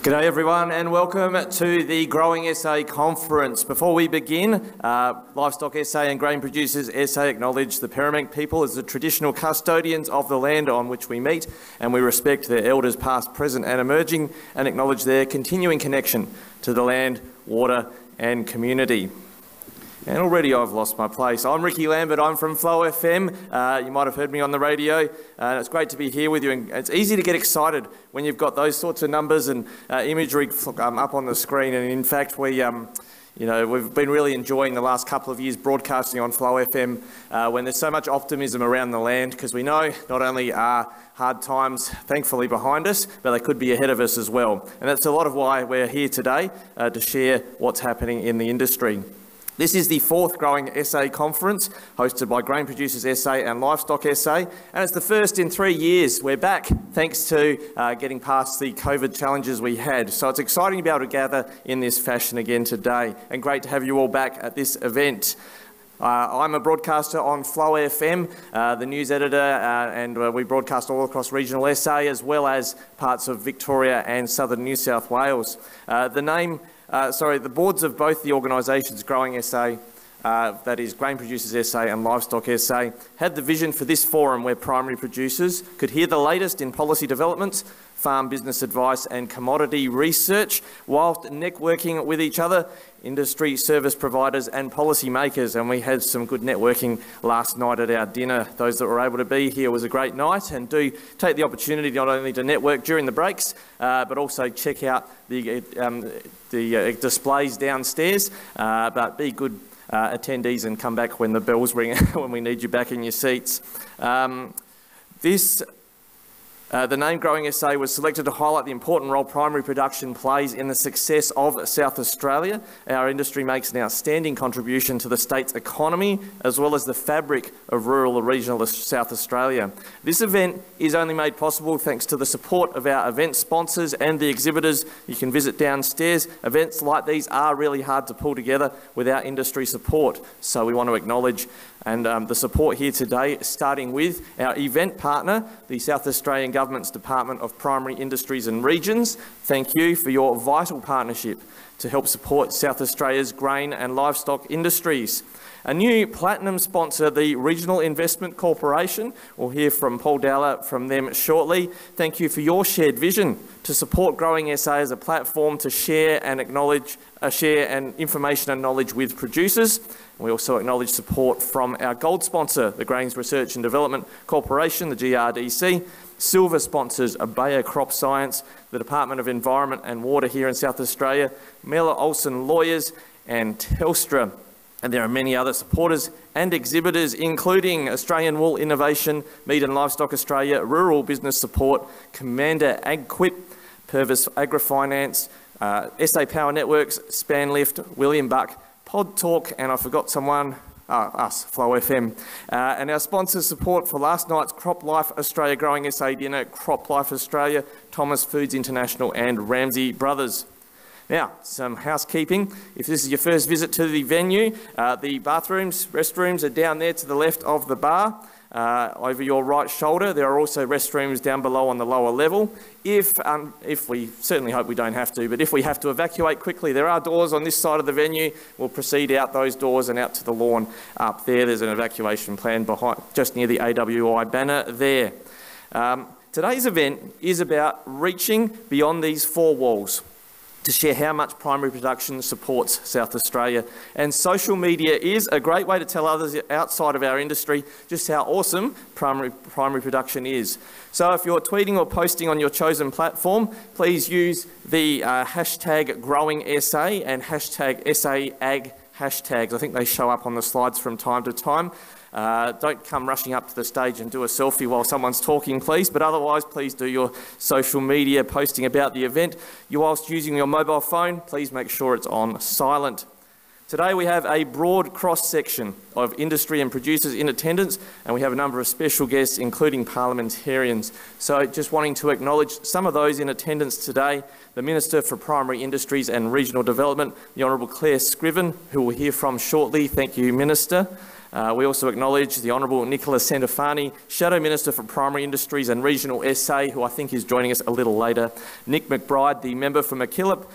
G'day everyone and welcome to the Growing SA Conference. Before we begin, Livestock SA and Grain Producers SA acknowledge the Paramount people as the traditional custodians of the land on which we meet, and we respect their elders past, present and emerging, and acknowledge their continuing connection to the land, water and community. And already I've lost my place. I'm Rikki Lambert, I'm from FlowFM. You might have heard me on the radio. It's great to be here with you, and it's easy to get excited when you've got those sorts of numbers and imagery up on the screen. And in fact, we've been really enjoying the last couple of years broadcasting on FlowFM when there's so much optimism around the land, because we know not only are hard times thankfully behind us, but they could be ahead of us as well. And that's a lot of why we're here today to share what's happening in the industry. This is the fourth Growing SA Conference, hosted by Grain Producers SA and Livestock SA, and it's the first in 3 years. We're back thanks to getting past the COVID challenges we had. So it's exciting to be able to gather in this fashion again today, and great to have you all back at this event. I'm a broadcaster on FlowFM, the news editor, and we broadcast all across regional SA as well as parts of Victoria and southern New South Wales. The boards of both the organisations, Growing SA, that is Grain Producers SA and Livestock SA, had the vision for this forum where primary producers could hear the latest in policy developments, farm business advice and commodity research, whilst networking with each other, industry service providers and policy makers. And we had some good networking last night at our dinner. Those that were able to be here, was a great night, and do take the opportunity not only to network during the breaks, but also check out the displays downstairs, but be good attendees and come back when the bells ring when we need you back in your seats. The name Growing SA was selected to highlight the important role primary production plays in the success of South Australia. Our industry makes an outstanding contribution to the state's economy, as well as the fabric of rural and regional South Australia. This event is only made possible thanks to the support of our event sponsors and the exhibitors. You can visit downstairs. Events like these are really hard to pull together without industry support, so we want to acknowledge the support here today, starting with our event partner, the South Australian Government's Department of Primary Industries and Regions. Thank you for your vital partnership to help support South Australia's grain and livestock industries. A new platinum sponsor, the Regional Investment Corporation. We'll hear from Paul Dowler from them shortly. Thank you for your shared vision to support Growing SA as a platform to share information and knowledge with producers. We also acknowledge support from our gold sponsor, the Grains Research and Development Corporation, the GRDC. Silver sponsors are Bayer Crop Science, the Department of Environment and Water here in South Australia, Miller Olsen Lawyers and Telstra. And there are many other supporters and exhibitors, including Australian Wool Innovation, Meat and Livestock Australia, Rural Business Support, Commander AgQuip, Purvis AgriFinance, SA Power Networks, Spanlift, William Buck, Pod Talk, and I forgot someone, us, FlowFM. And our sponsors' support for last night's Crop Life Australia Growing SA dinner, Crop Life Australia, Thomas Foods International and Ramsay Brothers. Now, some housekeeping. If this is your first visit to the venue, the restrooms are down there to the left of the bar. Over your right shoulder, there are also restrooms down below on the lower level. If we certainly hope we don't have to, but if we have to evacuate quickly, there are doors on this side of the venue. We'll proceed out those doors and out to the lawn up there. There's an evacuation plan behind, just near the AWI banner there. Today's event is about reaching beyond these four walls to share how much primary production supports South Australia. And social media is a great way to tell others outside of our industry just how awesome primary production is. So if you're tweeting or posting on your chosen platform, please use the hashtag GrowingSA and hashtag SAAg hashtags. I think they show up on the slides from time to time. Don't come rushing up to the stage and do a selfie while someone's talking, please, but otherwise please do your social media posting about the event. Whilst using your mobile phone, please make sure it's on silent. Today we have a broad cross-section of industry and producers in attendance, and we have a number of special guests, including parliamentarians. So just wanting to acknowledge some of those in attendance today: the Minister for Primary Industries and Regional Development, the Hon Clare Scriven, who we'll hear from shortly. Thank you, Minister. We also acknowledge the Honourable Nicola Santofani, Shadow Minister for Primary Industries and Regional SA, who I think is joining us a little later. Nick McBride, the member for MacKillop.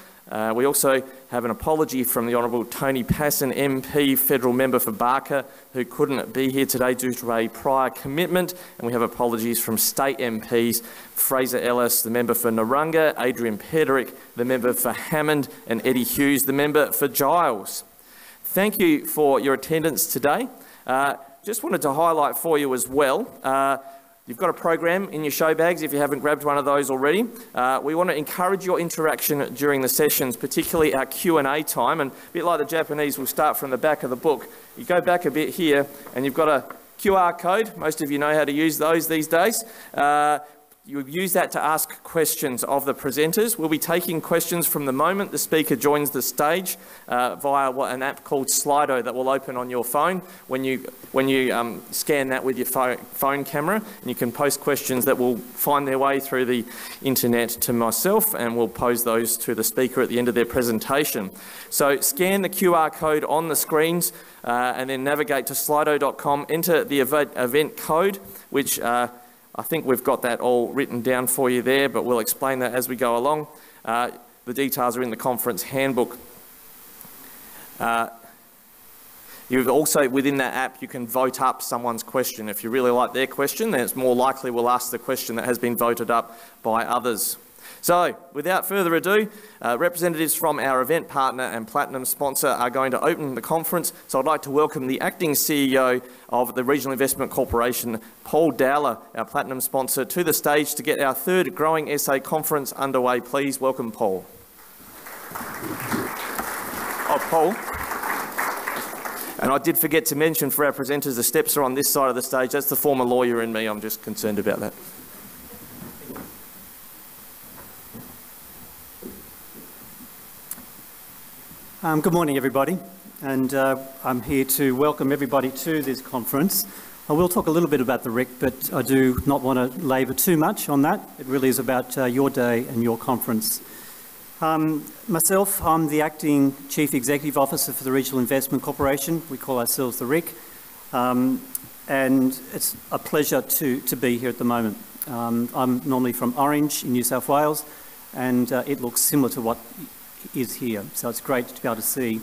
We also have an apology from the Honourable Tony Passon, MP, Federal Member for Barker, who couldn't be here today due to a prior commitment. And we have apologies from State MPs, Fraser Ellis, the member for Narunga, Adrian Pederick, the member for Hammond, and Eddie Hughes, the member for Giles. Thank you for your attendance today. Just wanted to highlight for you as well, you've got a program in your show bags if you haven't grabbed one of those already. We want to encourage your interaction during the sessions, particularly our Q&A time. And a bit like the Japanese, we'll start from the back of the book. You go back a bit here and you've got a QR code. Most of you know how to use those these days. You use that to ask questions of the presenters. We'll be taking questions from the moment the speaker joins the stage via an app called Slido that will open on your phone when you scan that with your phone camera, and you can post questions that will find their way through the internet to myself, and we'll pose those to the speaker at the end of their presentation. So scan the QR code on the screens and then navigate to slido.com, enter the event code, which I think we've got that all written down for you there, but we'll explain that as we go along. The details are in the conference handbook. You've also, within that app, you can vote up someone's question. If you really like their question, then it's more likely we'll ask the question that has been voted up by others. So, without further ado, representatives from our event partner and platinum sponsor are going to open the conference. So I'd like to welcome the acting CEO of the Regional Investment Corporation, Paul Dowler, our platinum sponsor, to the stage to get our third Growing SA conference underway. Please welcome Paul. Oh, Paul. And I did forget to mention for our presenters, the steps are on this side of the stage. That's the former lawyer in me. I'm just concerned about that. Good morning, everybody, and I'm here to welcome everybody to this conference. I will talk a little bit about the RIC, but I do not want to labour too much on that. It really is about your day and your conference. Myself, I'm the Acting Chief Executive Officer for the Regional Investment Corporation. We call ourselves the RIC, and it's a pleasure to be here at the moment. I'm normally from Orange in New South Wales, and it looks similar to what is here. So it's great to be able to see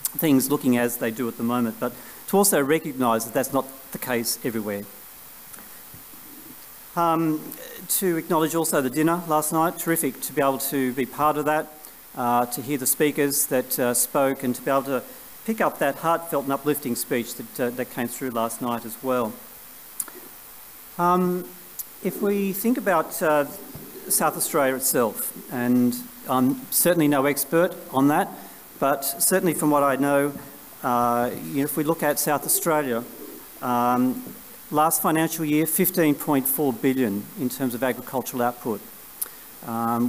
things looking as they do at the moment, but to also recognise that that's not the case everywhere. To acknowledge also the dinner last night, terrific to be able to be part of that, to hear the speakers that spoke, and to be able to pick up that heartfelt and uplifting speech that came through last night as well. If we think about South Australia itself, and I'm certainly no expert on that, but certainly from what I know, if we look at South Australia, last financial year, 15.4 billion in terms of agricultural output.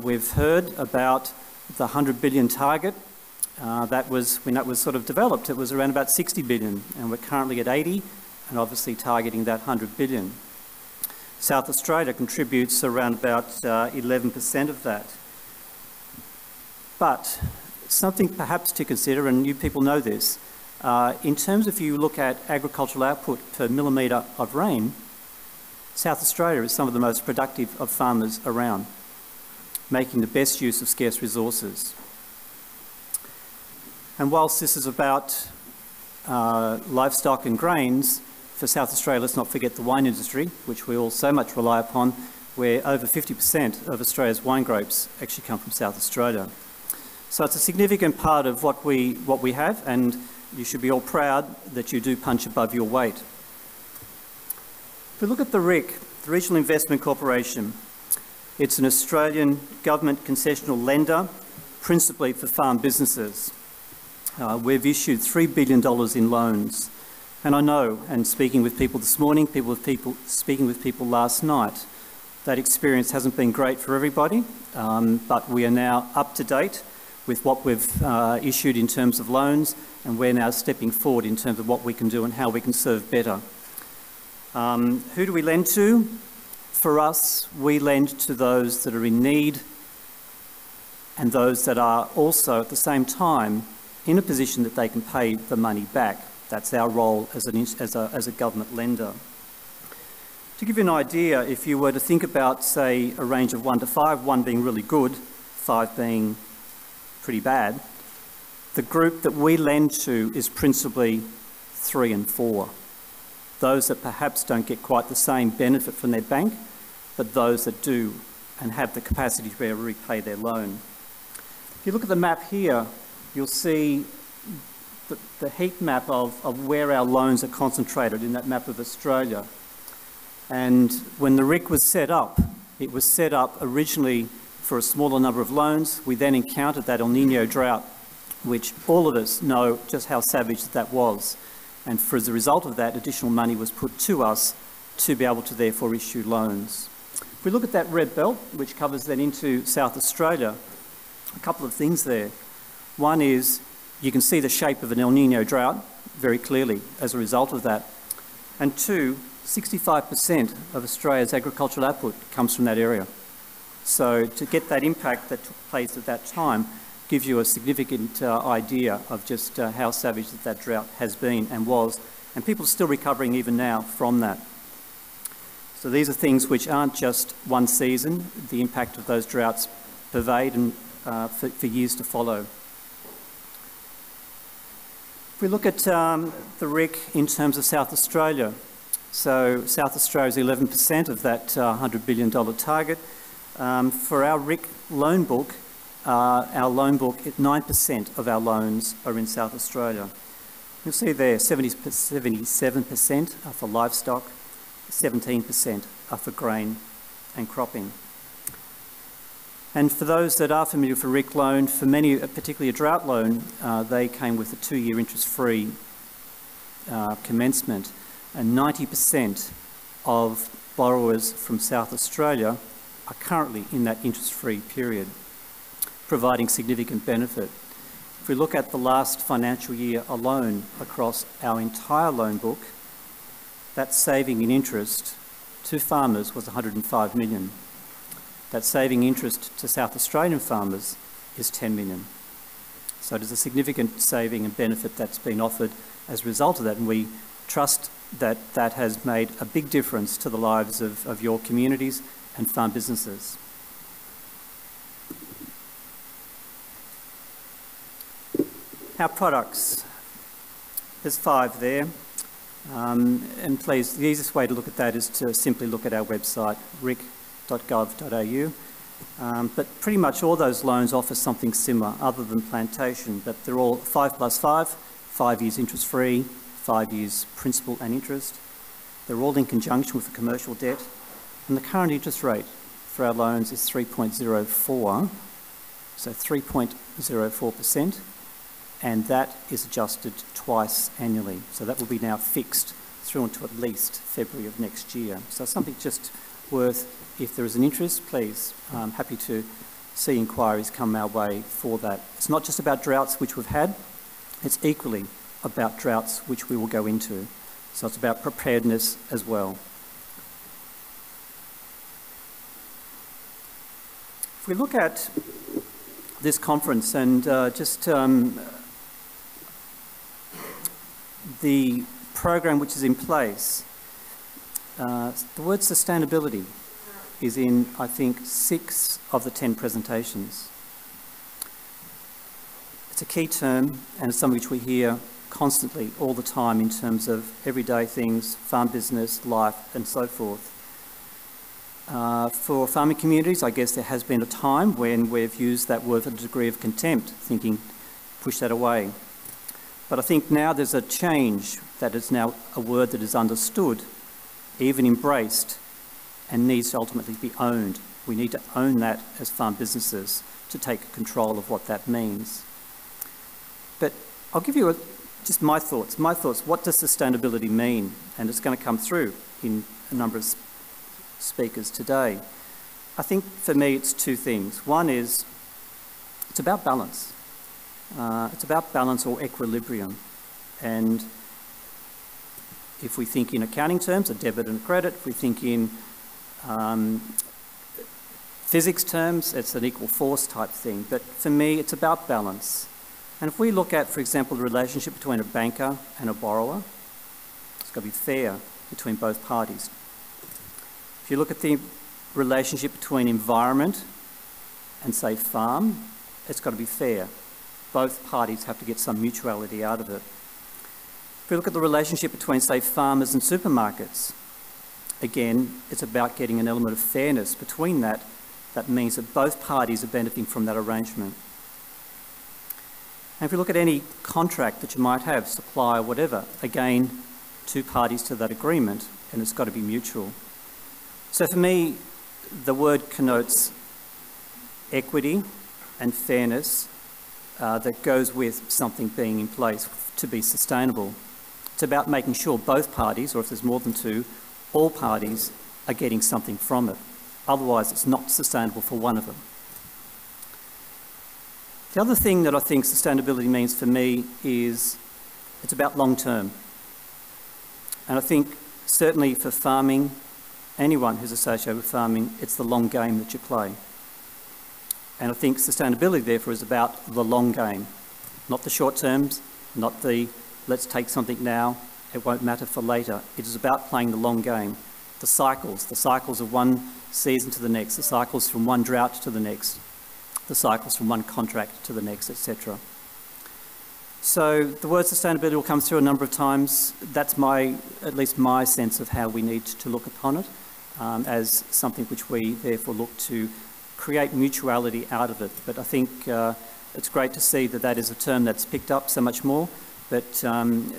We've heard about the 100 billion target. That was, when that was sort of developed, it was around about 60 billion, and we're currently at 80, and obviously targeting that 100 billion. South Australia contributes around about 11% of that. But something perhaps to consider, and you people know this, in terms of if you look at agricultural output per millimetre of rain, South Australia is some of the most productive of farmers around, making the best use of scarce resources. And whilst this is about livestock and grains, for South Australia, let's not forget the wine industry, which we all so much rely upon, where over 50% of Australia's wine grapes actually come from South Australia. So it's a significant part of what we have, and you should be all proud that you do punch above your weight. If we look at the RIC, the Regional Investment Corporation, it's an Australian government concessional lender, principally for farm businesses. We've issued $3 billion in loans. And I know, and speaking with people this morning, speaking with people last night, that experience hasn't been great for everybody, but we are now up to date with what we've issued in terms of loans, and we're now stepping forward in terms of what we can do and how we can serve better. Who do we lend to? For us, we lend to those that are in need and those that are also at the same time in a position that they can pay the money back. That's our role as a government lender. To give you an idea, if you were to think about, say, a range of 1 to 5, 1 being really good, 5 being pretty bad, the group that we lend to is principally 3 and 4. Those that perhaps don't get quite the same benefit from their bank, but those that do and have the capacity to be able to repay their loan. If you look at the map here, you'll see the heat map of where our loans are concentrated in that map of Australia. And when the RIC was set up, it was set up originally for a smaller number of loans. We then encountered that El Niño drought, which all of us know just how savage that was. And as a result of that, additional money was put to us to be able to therefore issue loans. If we look at that red belt, which covers then into South Australia, a couple of things there. One is you can see the shape of an El Niño drought very clearly as a result of that. And two, 65% of Australia's agricultural output comes from that area. So to get that impact that took place at that time gives you a significant idea of just how savage that drought has been and was, and people are still recovering even now from that. So these are things which aren't just one season. The impact of those droughts pervade and for years to follow. If we look at the RIC in terms of South Australia, so South Australia is 11% of that $100 billion target. For our RIC loan book, 9% of our loans are in South Australia. You'll see there 77% are for livestock, 17% are for grain and cropping. And for those that are familiar with a RIC loan, for many, particularly a drought loan, they came with a 2-year interest-free commencement, and 90% of borrowers from South Australia are currently in that interest-free period, providing significant benefit. If we look at the last financial year alone across our entire loan book, that saving in interest to farmers was $105 million. That saving interest to South Australian farmers is $10 million. So it is a significant saving and benefit that's been offered as a result of that, and we trust that that has made a big difference to the lives of your communities and farm businesses. Our products, there's 5 there. And please, the easiest way to look at that is to simply look at our website, ric.gov.au. But pretty much all those loans offer something similar other than plantation, but they're all 5+5, 5 years interest-free, 5 years principal and interest. They're all in conjunction with the commercial debt, and the current interest rate for our loans is 3.04, so 3.04%, and that is adjusted twice annually. So that will be now fixed through until at least February of next year. So something just worth, if there is an interest, please, I'm happy to see inquiries come our way for that. It's not just about droughts which we've had, it's equally about droughts which we will go into. So it's about preparedness as well. If we look at this conference and the program which is in place, the word sustainability is in, I think, 6 of the 10 presentations. It's a key term, and it's something which we hear constantly, all the time, in terms of everyday things, farm business, life, and so forth. For farming communities, I guess there has been a time when we've used that word with a degree of contempt, thinking, push that away. But I think now there's a change, that is now a word that is understood, even embraced, and needs to ultimately be owned. We need to own that as farm businesses to take control of what that means. But I'll give you just my thoughts. What does sustainability mean? And it's going to come through in a number of speakers today. I think for me it's 2 things. One is it's about balance. It's about balance or equilibrium. And if we think in accounting terms, a debit and a credit, if we think in physics terms, it's an equal force type thing. But for me, it's about balance. And if we look at, for example, the relationship between a banker and a borrower, it's got to be fair between both parties. If you look at the relationship between environment and, say, farm, it's got to be fair. Both parties have to get some mutuality out of it. If we look at the relationship between, say, farmers and supermarkets, again, it's about getting an element of fairness between that. That means that both parties are benefiting from that arrangement. And if you look at any contract that you might have, supply or whatever, again, two parties to that agreement, and it's got to be mutual. So for me, the word connotes equity and fairness that goes with something being in place to be sustainable. It's about making sure both parties, or if there's more than two, all parties are getting something from it. Otherwise, it's not sustainable for one of them. The other thing that I think sustainability means for me is it's about long term. And I think certainly for farming, anyone who's associated with farming, it's the long game that you play. And I think sustainability, therefore, is about the long game, not the short terms, not the let's take something now, it won't matter for later. It is about playing the long game. The cycles of one season to the next, the cycles from one drought to the next, the cycles from one contract to the next, etc. So the word sustainability will come through a number of times. That's at least my sense of how we need to look upon it, as something which we therefore look to create mutuality out of it. But I think it's great to see that that is a term that's picked up so much more, but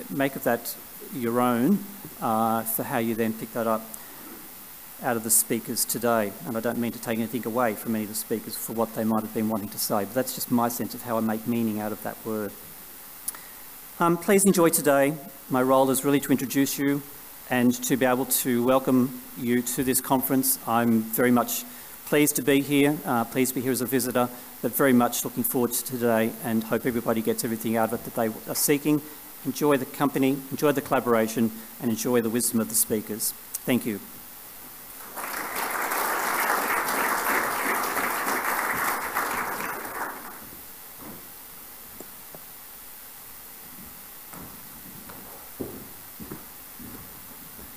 make of that your own for how you then pick that up out of the speakers today. And I don't mean to take anything away from any of the speakers for what they might have been wanting to say, but that's just my sense of how I make meaning out of that word. Please enjoy today. My role is really to introduce you and to be able to welcome you to this conference. I'm very much pleased to be here, pleased to be here as a visitor, but very much looking forward to today and hope everybody gets everything out of it that they are seeking. Enjoy the company, enjoy the collaboration, and enjoy the wisdom of the speakers. Thank you.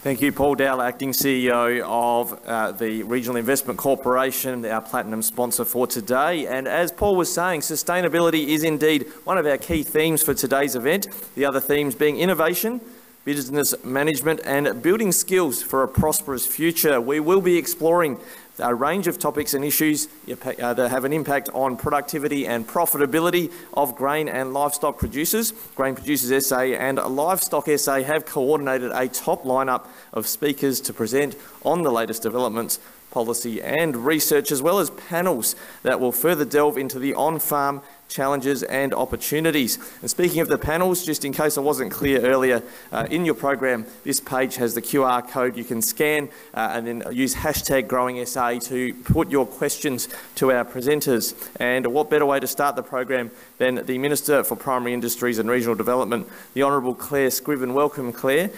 Thank you, Paul Dowler, Acting CEO of the Regional Investment Corporation, our platinum sponsor for today. And as Paul was saying, sustainability is indeed one of our key themes for today's event. The other themes being innovation, business management and building skills for a prosperous future. We will be exploring a range of topics and issues that have an impact on productivity and profitability of grain and livestock producers. Grain Producers SA and Livestock SA have coordinated a top lineup of speakers to present on the latest developments, policy and research, as well as panels that will further delve into the on-farm challenges and opportunities. And speaking of the panels, just in case I wasn't clear earlier, in your program, this page has the QR code you can scan and then use hashtag #GrowingSA to put your questions to our presenters. And what better way to start the program than the Minister for Primary Industries and Regional Development, the Hon Clare Scriven. Welcome, Clare.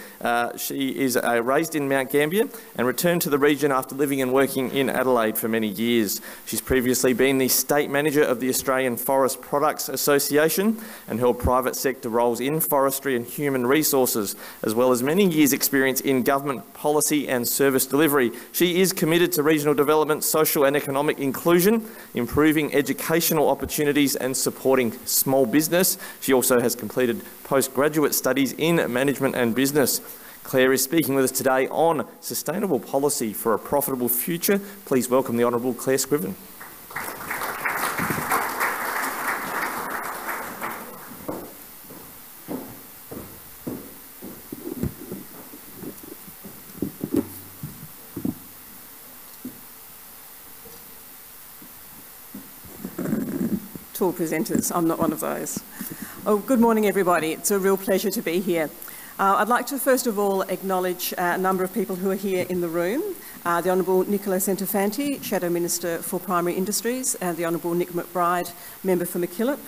She is raised in Mount Gambier and returned to the region after living and working in Adelaide for many years. She's previously been the State Manager of the Australian Forest Products Association and held private sector roles in forestry and human resources, as well as many years' experience in government policy and service delivery. She is committed to regional development, social and economic inclusion, improving educational opportunities and supporting small business. She also has completed postgraduate studies in management and business. Clare is speaking with us today on sustainable policy for a profitable future. Please welcome the Hon Clare Scriven. Tall presenters, I'm not one of those. Oh, good morning everybody, it's a real pleasure to be here. I'd like to first of all acknowledge a number of people who are here in the room. The Honourable Nicola Centofanti, Shadow Minister for Primary Industries, and the Honourable Nick McBride, Member for MacKillop.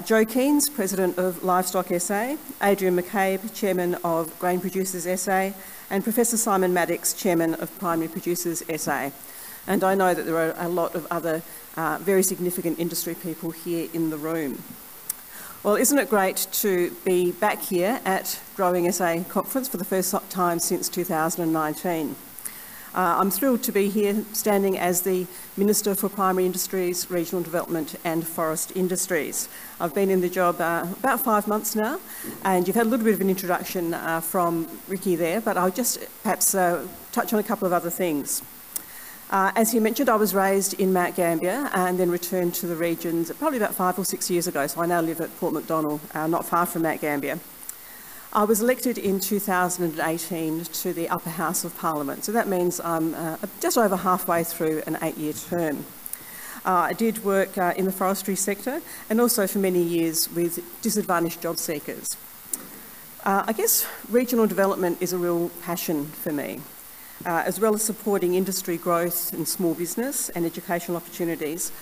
Joe Keynes, President of Livestock SA, Adrian McCabe, Chairman of Grain Producers SA, and Professor Simon Maddox, Chairman of Primary Producers SA. And I know that there are a lot of other very significant industry people here in the room. Well, isn't it great to be back here at Growing SA Conference for the first time since 2019. I'm thrilled to be here standing as the Minister for Primary Industries, Regional Development and Forest Industries. I've been in the job about 5 months now, and you've had a little bit of an introduction from Rikki there, but I'll just perhaps touch on a couple of other things. As he mentioned, I was raised in Mount Gambier and then returned to the regions probably about 5 or 6 years ago, so I now live at Port Macdonald, not far from Mount Gambier. I was elected in 2018 to the Upper House of Parliament, so that means I'm just over halfway through an 8-year term. I did work in the forestry sector and also for many years with disadvantaged job seekers. I guess regional development is a real passion for me. As well as supporting industry growth and small business and educational opportunities,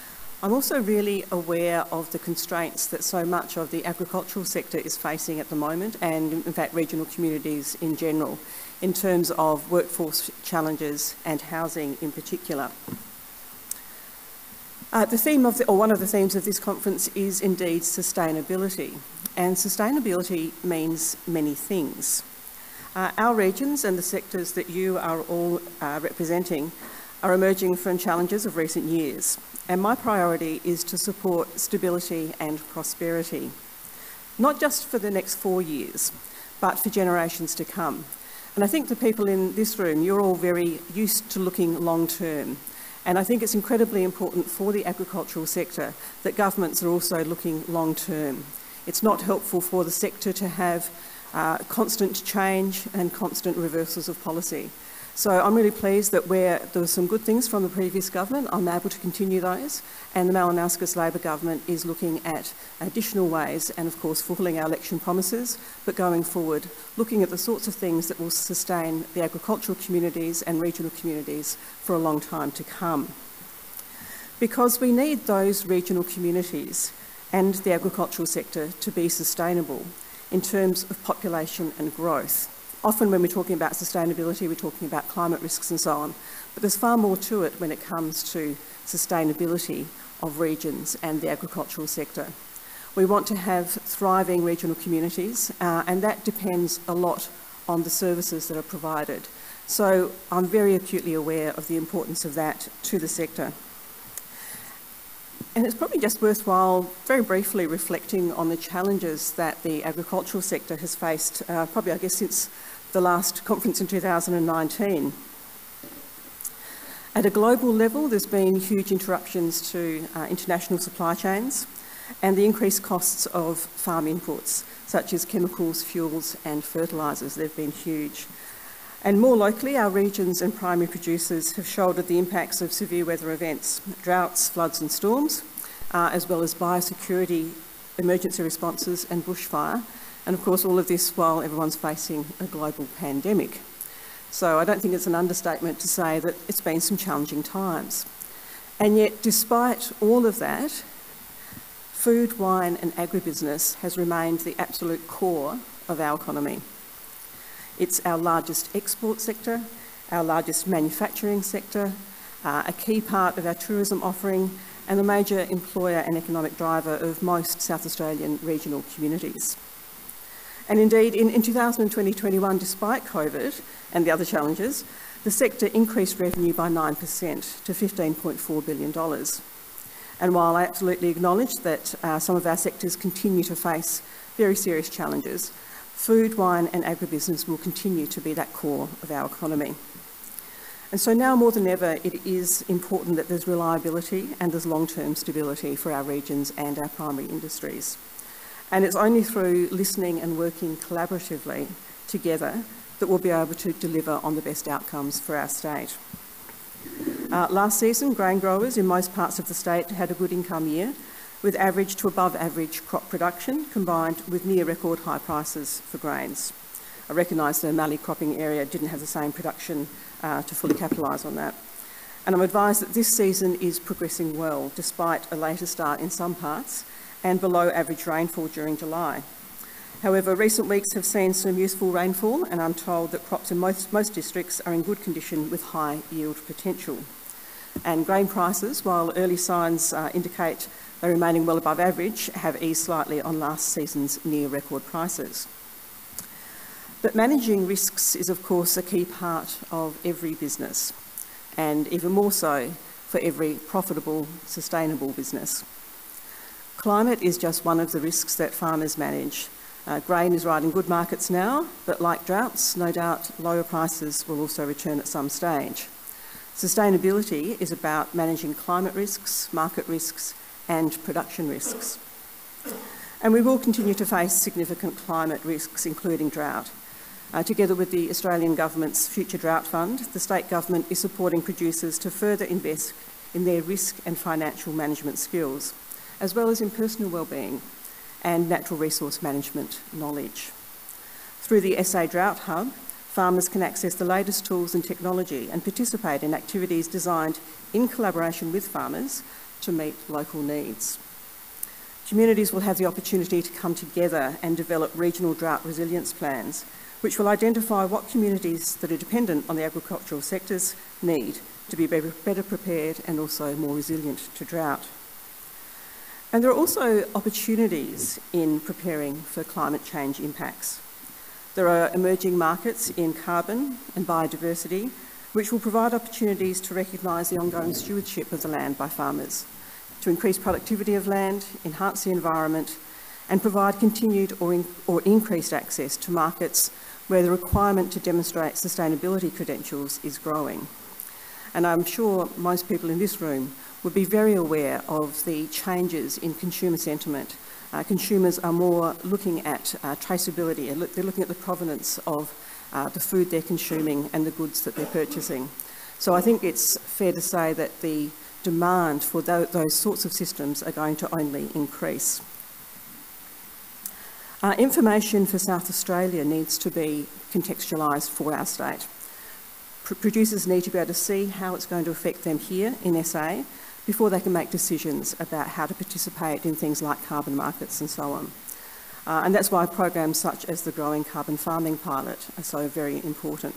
I'm also really aware of the constraints that so much of the agricultural sector is facing at the moment, and in fact regional communities in general, in terms of workforce challenges and housing in particular. One of the themes of this conference is indeed sustainability, and sustainability means many things. Our regions and the sectors that you are all representing are emerging from challenges of recent years, and my priority is to support stability and prosperity, not just for the next 4 years, but for generations to come. And I think the people in this room, you're all very used to looking long term, and I think it's incredibly important for the agricultural sector that governments are also looking long term. It's not helpful for the sector to have constant change and constant reversals of policy. So I'm really pleased that where there were some good things from the previous government, I'm able to continue those, and the Malinowskis Labor government is looking at additional ways and of course fulfilling our election promises, but going forward, looking at the sorts of things that will sustain the agricultural communities and regional communities for a long time to come. Because we need those regional communities and the agricultural sector to be sustainable in terms of population and growth. Often when we're talking about sustainability, we're talking about climate risks and so on, but there's far more to it when it comes to sustainability of regions and the agricultural sector. We want to have thriving regional communities, and that depends a lot on the services that are provided. So I'm very acutely aware of the importance of that to the sector. And it's probably just worthwhile very briefly reflecting on the challenges that the agricultural sector has faced, probably I guess since the last conference in 2019. At a global level, there's been huge interruptions to international supply chains and the increased costs of farm inputs, such as chemicals, fuels and fertilisers. They've been huge. And more locally, our regions and primary producers have shouldered the impacts of severe weather events, droughts, floods and storms, as well as biosecurity, emergency responses and bushfire. And of course, all of this while everyone's facing a global pandemic. So I don't think it's an understatement to say that it's been some challenging times. And yet, despite all of that, food, wine and agribusiness has remained the absolute core of our economy. It's our largest export sector, our largest manufacturing sector, a key part of our tourism offering, and a major employer and economic driver of most South Australian regional communities. And indeed, in 2020-21, despite COVID and the other challenges, the sector increased revenue by 9% to $15.4 billion. And while I absolutely acknowledge that some of our sectors continue to face very serious challenges, food, wine and agribusiness will continue to be that core of our economy. And so now more than ever, it is important that there's reliability and there's long-term stability for our regions and our primary industries. And it's only through listening and working collaboratively together that we'll be able to deliver on the best outcomes for our state. Last season, grain growers in most parts of the state had a good income year, with average to above average crop production combined with near record high prices for grains. I recognise the Mallee cropping area didn't have the same production to fully capitalise on that. And I'm advised that this season is progressing well, despite a later start in some parts and below average rainfall during July. However, recent weeks have seen some useful rainfall, and I'm told that crops in most districts are in good condition with high yield potential. And grain prices, while early signs indicate they're remaining well above average, have eased slightly on last season's near record prices. But managing risks is of course a key part of every business, and even more so for every profitable, sustainable business. Climate is just one of the risks that farmers manage. Grain is riding good markets now, but like droughts, no doubt lower prices will also return at some stage. Sustainability is about managing climate risks, market risks, and production risks. And we will continue to face significant climate risks, including drought. Together with the Australian Government's Future Drought Fund, the State Government is supporting producers to further invest in their risk and financial management skills, as well as in personal wellbeing and natural resource management knowledge. Through the SA Drought Hub, farmers can access the latest tools and technology and participate in activities designed in collaboration with farmers to meet local needs. Communities will have the opportunity to come together and develop regional drought resilience plans, which will identify what communities that are dependent on the agricultural sectors need to be better prepared and also more resilient to drought. And there are also opportunities in preparing for climate change impacts. There are emerging markets in carbon and biodiversity, which will provide opportunities to recognise the ongoing stewardship of the land by farmers, to increase productivity of land, enhance the environment, and provide continued or increased access to markets where the requirement to demonstrate sustainability credentials is growing. And I'm sure most people in this room would be very aware of the changes in consumer sentiment. Consumers are more looking at traceability, and they're looking at the provenance of the food they're consuming and the goods that they're purchasing. So I think it's fair to say that the demand for those sorts of systems are going to only increase. Information for South Australia needs to be contextualised for our state. Producers need to be able to see how it's going to affect them here in SA before they can make decisions about how to participate in things like carbon markets and so on. And that's why programs such as the Growing Carbon Farming Pilot are so very important.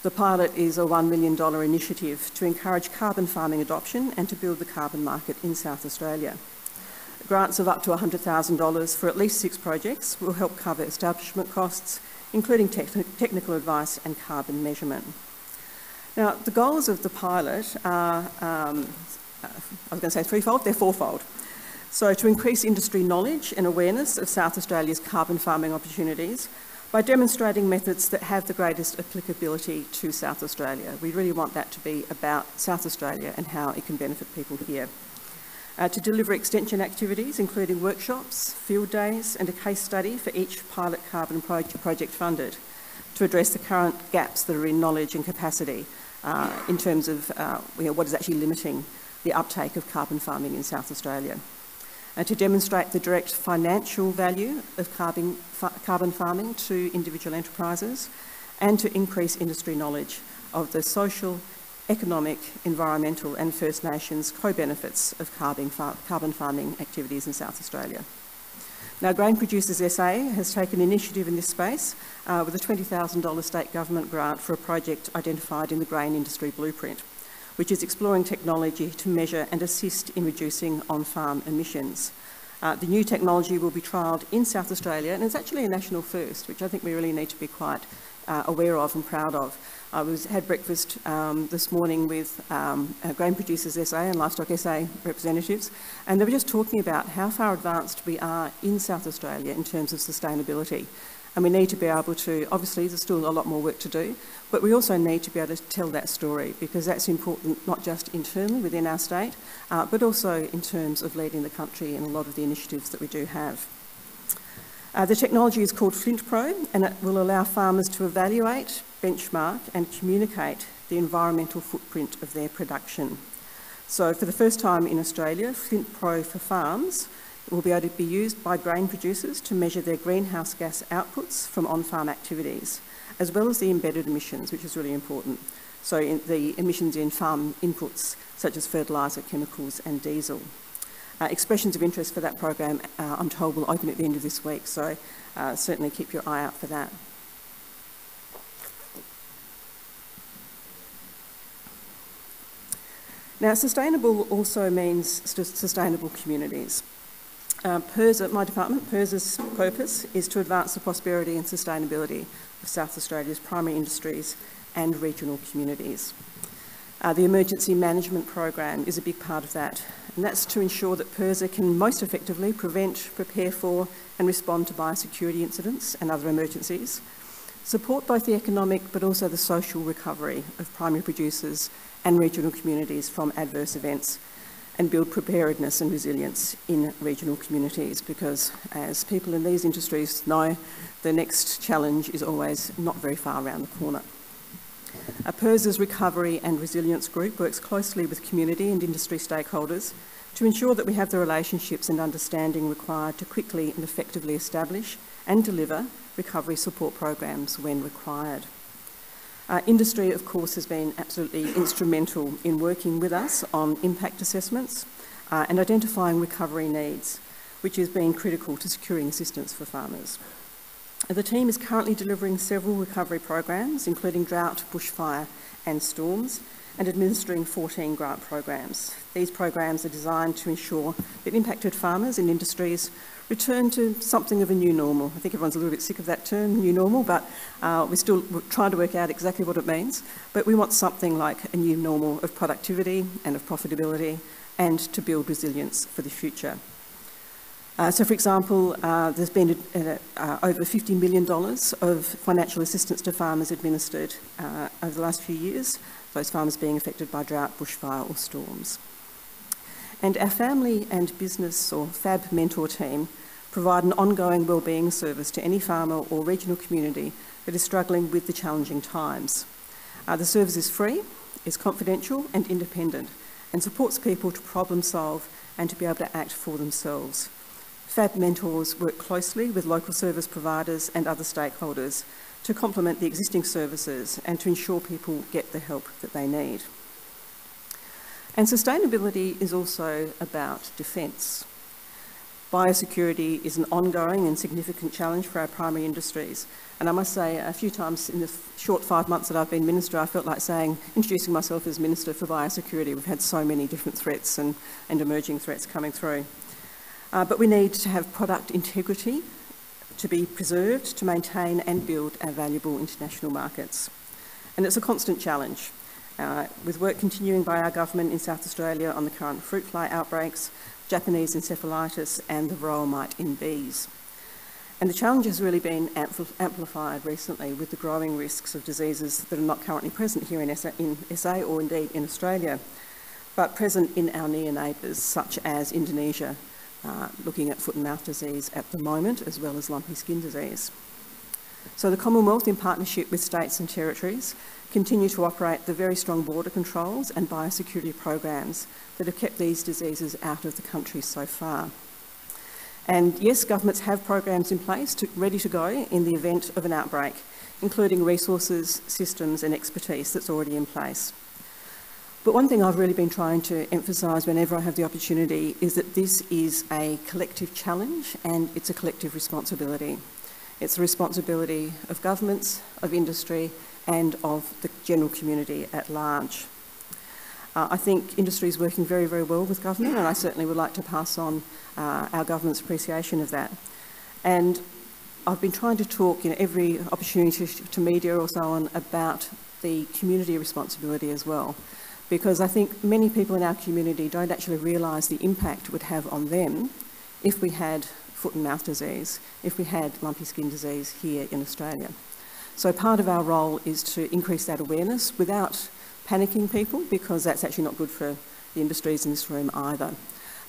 The pilot is a $1 million initiative to encourage carbon farming adoption and to build the carbon market in South Australia. Grants of up to $100,000 for at least 6 projects will help cover establishment costs, including technical advice and carbon measurement. Now, the goals of the pilot are, I was going to say threefold, they're fourfold. So to increase industry knowledge and awareness of South Australia's carbon farming opportunities by demonstrating methods that have the greatest applicability to South Australia. We really want that to be about South Australia and how it can benefit people here. To deliver extension activities, including workshops, field days, and a case study for each pilot carbon project funded, to address the current gaps that are in knowledge and capacity in terms of what is actually limiting the uptake of carbon farming in South Australia. To demonstrate the direct financial value of carbon farming to individual enterprises, and to increase industry knowledge of the social, economic, environmental and First Nations co-benefits of carbon farming activities in South Australia. Now, Grain Producers SA has taken initiative in this space with a $20,000 state government grant for a project identified in the Grain Industry Blueprint, which is exploring technology to measure and assist in reducing on-farm emissions. The new technology will be trialled in South Australia, and it's actually a national first, which I think we really need to be quite aware of and proud of. I had breakfast this morning with Grain Producers SA and Livestock SA representatives, and they were just talking about how far advanced we are in South Australia in terms of sustainability. And we need to be able to, obviously there's still a lot more work to do, but we also need to be able to tell that story, because that's important not just internally within our state, but also in terms of leading the country in a lot of the initiatives that we do have. The technology is called Flint Pro, and it will allow farmers to evaluate, benchmark and communicate the environmental footprint of their production. So for the first time in Australia, Flint Pro for farms will be able to be used by grain producers to measure their greenhouse gas outputs from on-farm activities, as well as the embedded emissions, which is really important. So the emissions in farm inputs, such as fertiliser, chemicals and diesel. Expressions of interest for that program, I'm told, will open at the end of this week, so certainly keep your eye out for that. Now, sustainable also means sustainable communities. PIRSA, my department, PIRSA's purpose is to advance the prosperity and sustainability of South Australia's primary industries and regional communities. The emergency management program is a big part of that, and that's to ensure that PIRSA can most effectively prevent, prepare for and respond to biosecurity incidents and other emergencies, support both the economic but also the social recovery of primary producers and regional communities from adverse events, and build preparedness and resilience in regional communities, because as people in these industries know, the next challenge is always not very far around the corner. PIRSA's Recovery and Resilience Group works closely with community and industry stakeholders to ensure that we have the relationships and understanding required to quickly and effectively establish and deliver recovery support programs when required. Industry, of course, has been absolutely instrumental in working with us on impact assessments and identifying recovery needs, which has been critical to securing assistance for farmers. The team is currently delivering several recovery programs, including drought, bushfire and storms, and administering 14 grant programs. These programs are designed to ensure that impacted farmers and industries return to something of a new normal. I think everyone's a little bit sick of that term, new normal, but we're still trying to work out exactly what it means. But we want something like a new normal of productivity and of profitability, and to build resilience for the future. So, for example, there's been over $50 million of financial assistance to farmers administered over the last few years, those farmers being affected by drought, bushfire or storms. And our family and business or FAB mentor team provide an ongoing wellbeing service to any farmer or regional community that is struggling with the challenging times. The service is free, is confidential and independent, and supports people to problem solve and to be able to act for themselves. FAB mentors work closely with local service providers and other stakeholders to complement the existing services and to ensure people get the help that they need. And sustainability is also about defence. Biosecurity is an ongoing and significant challenge for our primary industries. And I must say, a few times in the short 5 months that I've been Minister, I felt like introducing myself as Minister for Biosecurity. We've had so many different threats and emerging threats coming through. But we need to have product integrity to be preserved, to maintain and build our valuable international markets. And it's a constant challenge, with work continuing by our government in South Australia on the current fruit fly outbreaks, Japanese encephalitis and the varroa mite in bees. And the challenge has really been amplified recently with the growing risks of diseases that are not currently present here in SA or indeed in Australia, but present in our near neighbours such as Indonesia, looking at foot and mouth disease at the moment, as well as lumpy skin disease. So the Commonwealth, in partnership with states and territories, continue to operate the very strong border controls and biosecurity programs that have kept these diseases out of the country so far. And yes, governments have programs in place ready to go in the event of an outbreak, including resources, systems and expertise that's already in place. But one thing I've really been trying to emphasise whenever I have the opportunity is that this is a collective challenge and it's a collective responsibility. It's the responsibility of governments, of industry and of the general community at large. I think industry is working very, very well with government, and I certainly would like to pass on our government's appreciation of that. And I've been trying to talk in every opportunity to media or so on about the community responsibility as well, because I think many people in our community don't actually realise the impact it would have on them if we had foot and mouth disease, if we had lumpy skin disease here in Australia. So part of our role is to increase that awareness without panicking people, because that's actually not good for the industries in this room either,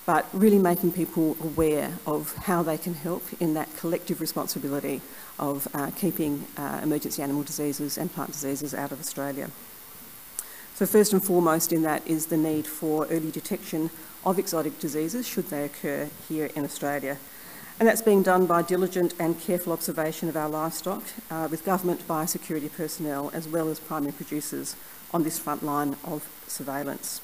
but really making people aware of how they can help in that collective responsibility of keeping emergency animal diseases and plant diseases out of Australia. So first and foremost in that is the need for early detection of exotic diseases should they occur here in Australia. And that's being done by diligent and careful observation of our livestock with government biosecurity personnel as well as primary producers on this front line of surveillance.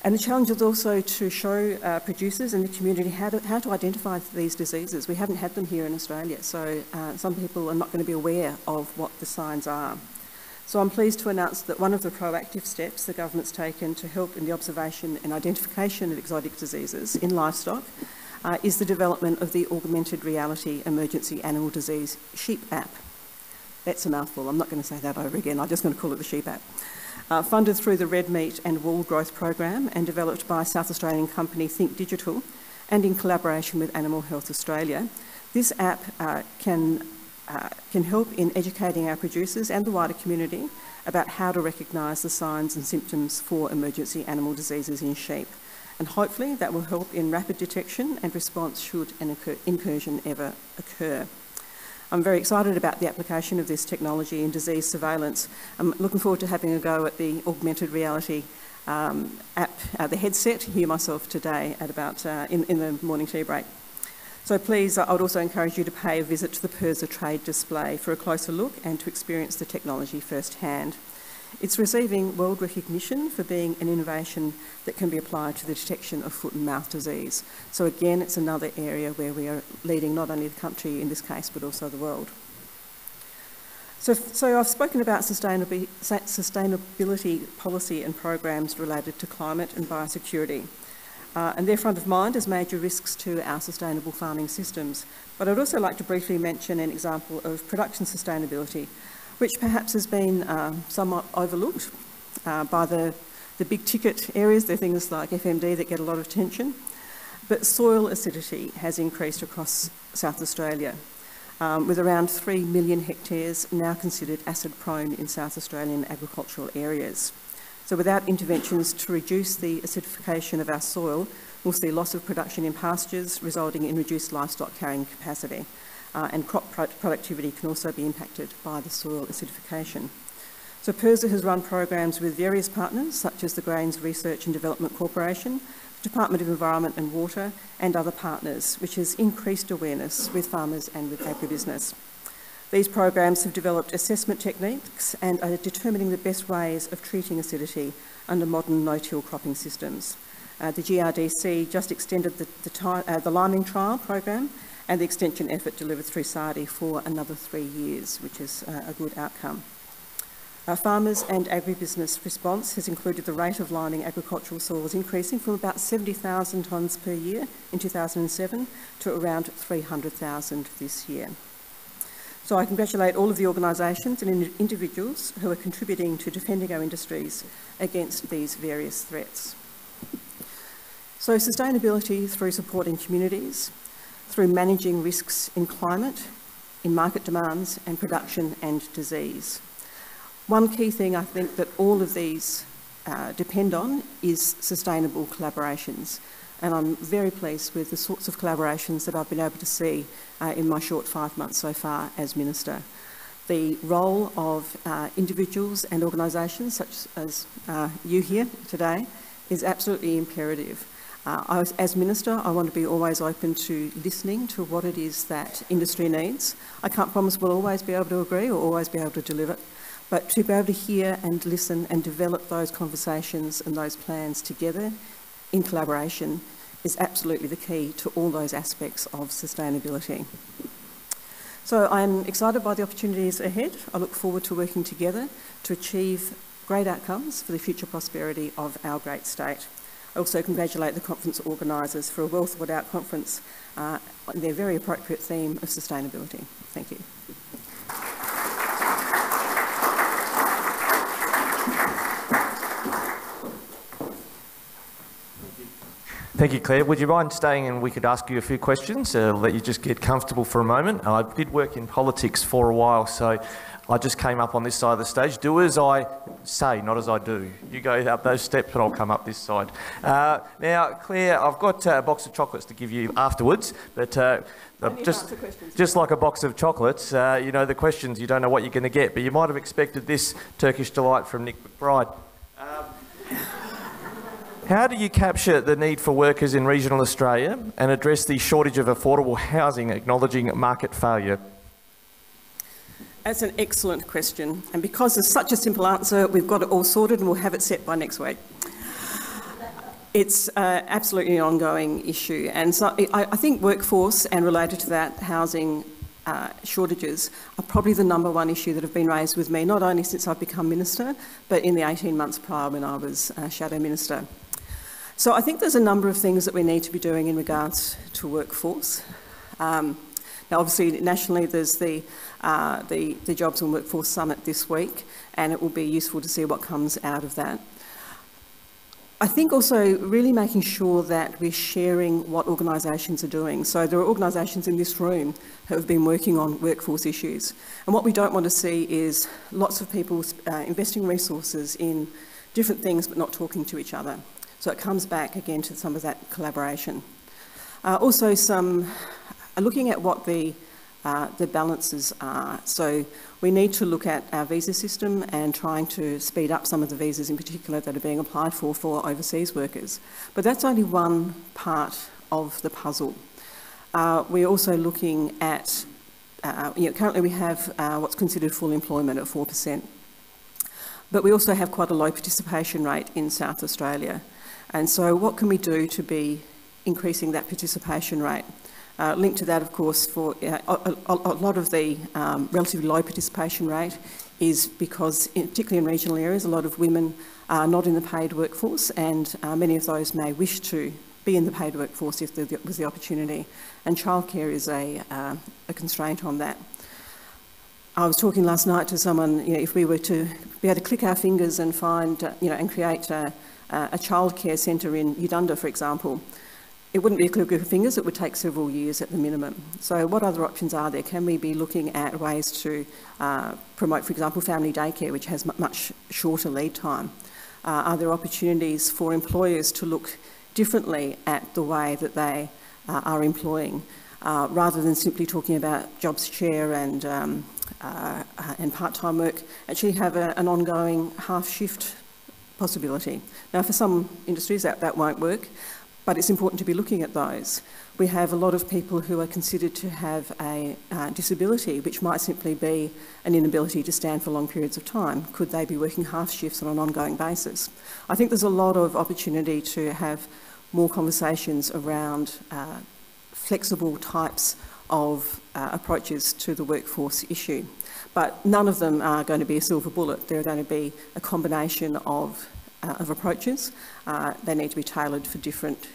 And the challenge is also to show producers and the community how to identify these diseases. We haven't had them here in Australia, so some people are not going to be aware of what the signs are. So I'm pleased to announce that one of the proactive steps the government's taken to help in the observation and identification of exotic diseases in livestock is the development of the Augmented Reality Emergency Animal Disease Sheep app. That's a mouthful, I'm not going to say that over again, I'm just going to call it the Sheep app. Funded through the Red Meat and Wool Growth Program and developed by South Australian company Think Digital and in collaboration with Animal Health Australia, this app can help in educating our producers and the wider community about how to recognise the signs and symptoms for emergency animal diseases in sheep. And hopefully that will help in rapid detection and response should an incursion ever occur. I'm very excited about the application of this technology in disease surveillance. I'm looking forward to having a go at the augmented reality app, the headset, here myself today at about in the morning tea break. So please, I would also encourage you to pay a visit to the PIRSA trade display for a closer look and to experience the technology firsthand. It's receiving world recognition for being an innovation that can be applied to the detection of foot and mouth disease. So again, it's another area where we are leading not only the country in this case, but also the world. So I've spoken about sustainability policy and programs related to climate and biosecurity. And they're front of mind as major risks to our sustainable farming systems. But I'd also like to briefly mention an example of production sustainability, which perhaps has been somewhat overlooked by the big ticket areas. There are things like FMD that get a lot of attention. But soil acidity has increased across South Australia, with around 3 million hectares now considered acid-prone in South Australian agricultural areas. So without interventions to reduce the acidification of our soil, we'll see loss of production in pastures, resulting in reduced livestock carrying capacity. And crop productivity can also be impacted by the soil acidification. So PIRSA has run programs with various partners, such as the Grains Research and Development Corporation, the Department of Environment and Water, and other partners, which has increased awareness with farmers and with agribusiness. These programs have developed assessment techniques and are determining the best ways of treating acidity under modern no-till cropping systems. The GRDC just extended the liming trial program and the extension effort delivered through SARDI for another 3 years, which is a good outcome. Our farmers and agribusiness response has included the rate of liming agricultural soils increasing from about 70,000 tonnes per year in 2007 to around 300,000 this year. So I congratulate all of the organisations and individuals who are contributing to defending our industries against these various threats. So sustainability through supporting communities, through managing risks in climate, in market demands and production and disease. One key thing I think that all of these depend on is sustainable collaborations. And I'm very pleased with the sorts of collaborations that I've been able to see in my short 5 months so far as Minister. The role of individuals and organisations such as you here today is absolutely imperative. As Minister, I want to be always open to listening to what it is that industry needs. I can't promise we'll always be able to agree or always be able to deliver, but to be able to hear and listen and develop those conversations and those plans together in collaboration is absolutely the key to all those aspects of sustainability. So I'm excited by the opportunities ahead. I look forward to working together to achieve great outcomes for the future prosperity of our great state. I also congratulate the conference organisers for a well thought out conference on their very appropriate theme of sustainability. Thank you. Thank you, Claire. Would you mind staying and we could ask you a few questions? Let you just get comfortable for a moment. I did work in politics for a while, so I just came up on this side of the stage. Do as I say, not as I do. You go up those steps and I'll come up this side. Now, Claire, I've got a box of chocolates to give you afterwards, but just like a box of chocolates, you know, the questions, you don't know what you're going to get, but you might have expected this Turkish delight from Nick McBride. How do you capture the need for workers in regional Australia and address the shortage of affordable housing, acknowledging market failure? That's an excellent question. And because there's such a simple answer, we've got it all sorted and we'll have it set by next week. It's absolutely an ongoing issue. And so I think workforce and related to that, housing shortages are probably the #1 issue that have been raised with me, not only since I've become Minister, but in the 18 months prior when I was Shadow Minister. So I think there's a number of things that we need to be doing in regards to workforce. Now obviously nationally there's the Jobs and Workforce Summit this week, and it will be useful to see what comes out of that. I think also really making sure that we're sharing what organisations are doing. So there are organisations in this room who have been working on workforce issues. And what we don't want to see is lots of people investing resources in different things but not talking to each other. So it comes back again to some of that collaboration. Also looking at what the balances are. So we need to look at our visa system and trying to speed up some of the visas in particular that are being applied for overseas workers. But that's only one part of the puzzle. We're also looking at, currently we have what's considered full employment at 4%. But we also have quite a low participation rate in South Australia. And so what can we do to be increasing that participation rate? Linked to that, of course, for a lot of the relatively low participation rate is because, particularly in regional areas, a lot of women are not in the paid workforce, and many of those may wish to be in the paid workforce if there was the opportunity. And childcare is a constraint on that. I was talking last night to someone, if we were to be able to click our fingers and find, and create a childcare centre in Uganda, for example, it wouldn't be a click of fingers, it would take several years at the minimum. So what other options are there? Can we be looking at ways to promote, for example, family daycare, which has much shorter lead time? Are there opportunities for employers to look differently at the way that they are employing, rather than simply talking about jobs share and part-time work, actually have an ongoing half-shift possibility? Now, for some industries that won't work, but it's important to be looking at those. We have a lot of people who are considered to have a disability, which might simply be an inability to stand for long periods of time. Could they be working half shifts on an ongoing basis? I think there's a lot of opportunity to have more conversations around flexible types of approaches to the workforce issue. But none of them are going to be a silver bullet. They're going to be a combination of approaches. They need to be tailored for different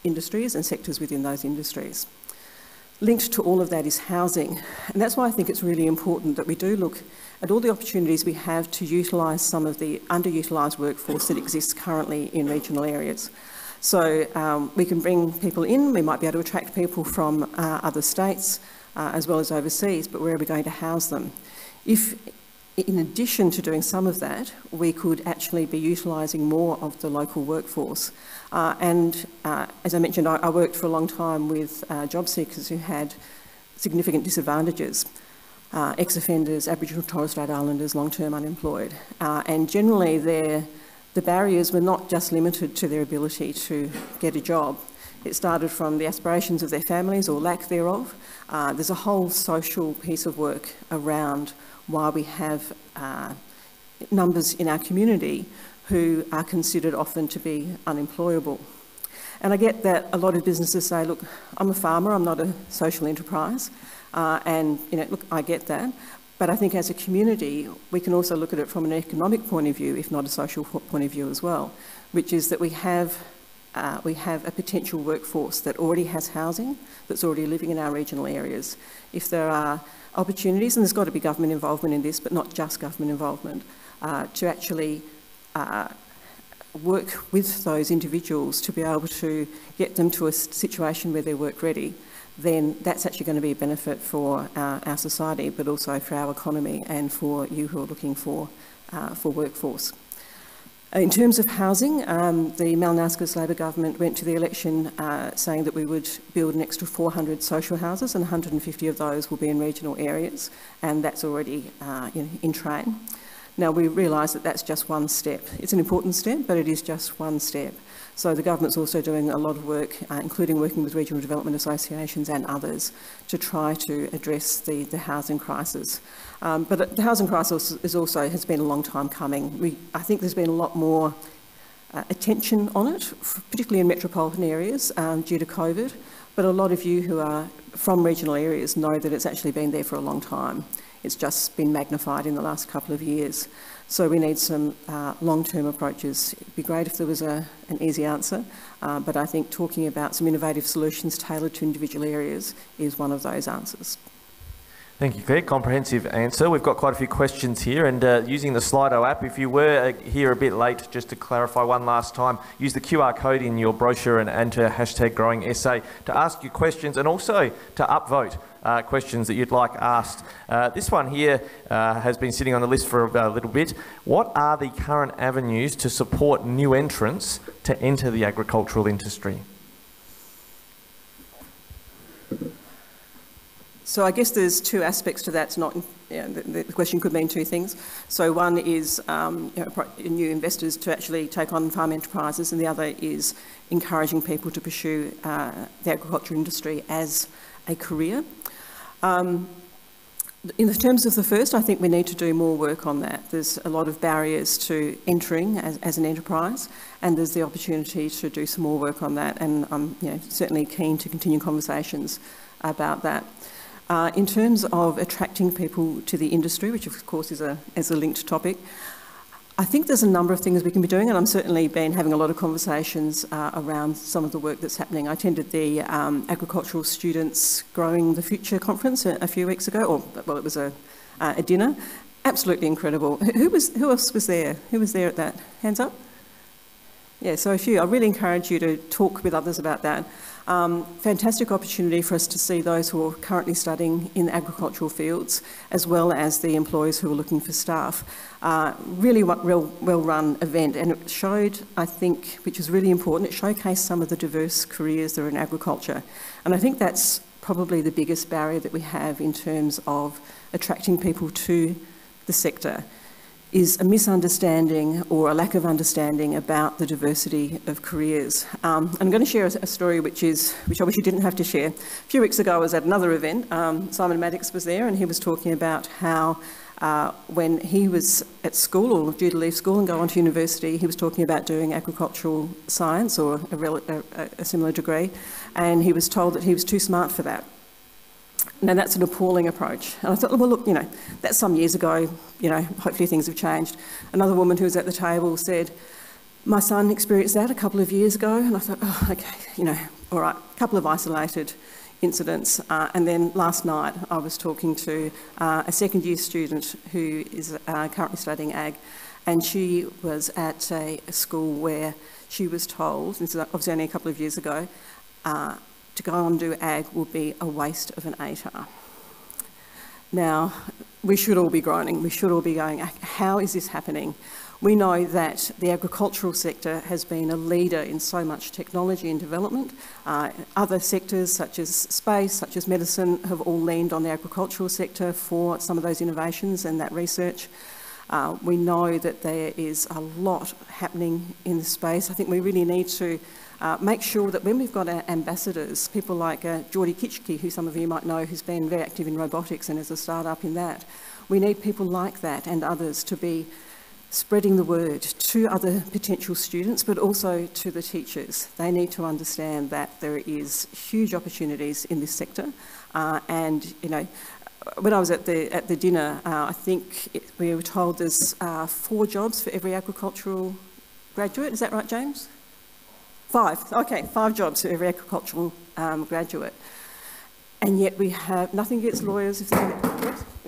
industries and sectors within those industries. Linked to all of that is housing, and that's why I think it's really important that we do look at all the opportunities we have to utilise some of the underutilised workforce that exists currently in regional areas. So we can bring people in, we might be able to attract people from other states as well as overseas, but where are we going to house them? If, in addition to doing some of that, we could actually be utilising more of the local workforce. As I mentioned, I worked for a long time with job seekers who had significant disadvantages, ex-offenders, Aboriginal and Torres Strait Islanders, long-term unemployed. And generally the barriers were not just limited to their ability to get a job. It started from the aspirations of their families or lack thereof. There's a whole social piece of work around why we have numbers in our community who are considered often to be unemployable. And I get that a lot of businesses say, look, I'm a farmer, I'm not a social enterprise, and look, I get that. But I think as a community, we can also look at it from an economic point of view, if not a social point of view as well, which is that we have a potential workforce that already has housing, that's already living in our regional areas. If there are opportunities, and there's got to be government involvement in this, but not just government involvement, to actually work with those individuals to be able to get them to a situation where they're work ready, then that's actually going to be a benefit for our society, but also for our economy and for you who are looking for workforce. In terms of housing, the Malinauskas Labor government went to the election saying that we would build an extra 400 social houses, and 150 of those will be in regional areas, and that's already in train. Now, we realise that that's just one step. It's an important step, but it is just one step. So the government's also doing a lot of work, including working with regional development associations and others, to try to address the housing crisis. But the housing crisis has been a long time coming. I think there's been a lot more attention on it, particularly in metropolitan areas due to COVID. But a lot of you who are from regional areas know that it's actually been there for a long time. It's just been magnified in the last couple of years. So we need some long-term approaches. It'd be great if there was an easy answer, but I think talking about some innovative solutions tailored to individual areas is one of those answers. Thank you, Claire. Comprehensive answer. We've got quite a few questions here, and using the Slido app, if you were here a bit late, just to clarify one last time, use the QR code in your brochure and enter #GrowingSA to ask your questions and also to upvote questions that you'd like asked. This one here has been sitting on the list for a little bit. What are the current avenues to support new entrants to enter the agricultural industry? So I guess there's two aspects to that. It's not, the question could mean two things. So one is new investors to actually take on farm enterprises, and the other is encouraging people to pursue the agricultural industry as a career. In terms of the first, I think we need to do more work on that. There's a lot of barriers to entering as an enterprise, and there's the opportunity to do some more work on that, and I'm certainly keen to continue conversations about that. In terms of attracting people to the industry, which of course is a linked topic, I think there's a number of things we can be doing, and I'm certainly been having a lot of conversations around some of the work that's happening. I attended the Agricultural Students Growing the Future conference a few weeks ago, it was a dinner. Absolutely incredible. Who else was there? Who was there at that? Hands up? Yeah, so a few. I really encourage you to talk with others about that. Fantastic opportunity for us to see those who are currently studying in agricultural fields, as well as the employers who are looking for staff. Really well-run event, and it showed, I think, which is really important, it showcased some of the diverse careers that are in agriculture. And I think that's probably the biggest barrier that we have in terms of attracting people to the sector, is a misunderstanding or a lack of understanding about the diversity of careers. I'm going to share a story which I wish you didn't have to share. A few weeks ago I was at another event. Simon Maddox was there, and he was talking about how when he was at school or due to leave school and go on to university, he was talking about doing agricultural science or a similar degree, and he was told that he was too smart for that. Now that's an appalling approach. And I thought, well, look, that's some years ago, hopefully things have changed. Another woman who was at the table said, my son experienced that a couple of years ago, and I thought, oh, okay, all right, a couple of isolated incidents. And then last night I was talking to a second-year student who is currently studying ag, and she was at a school where she was told, this is obviously only a couple of years ago, to go and do ag will be a waste of an ATAR. Now, we should all be groaning. We should all be going, how is this happening? We know that the agricultural sector has been a leader in so much technology and development. Other sectors such as space, such as medicine, have all leaned on the agricultural sector for some of those innovations and that research. We know that there is a lot happening in the space. I think we really need to make sure that when we've got our ambassadors, people like Geordie Kitschke, who some of you might know, who's been very active in robotics and is a start-up in that, we need people like that and others to be spreading the word to other potential students, but also to the teachers. They need to understand that there is huge opportunities in this sector, and when I was at the dinner, I think we were told there's 4 jobs for every agricultural graduate. Is that right, James? 5. Okay, 5 jobs for every agricultural graduate. And yet we have nothing against lawyers, if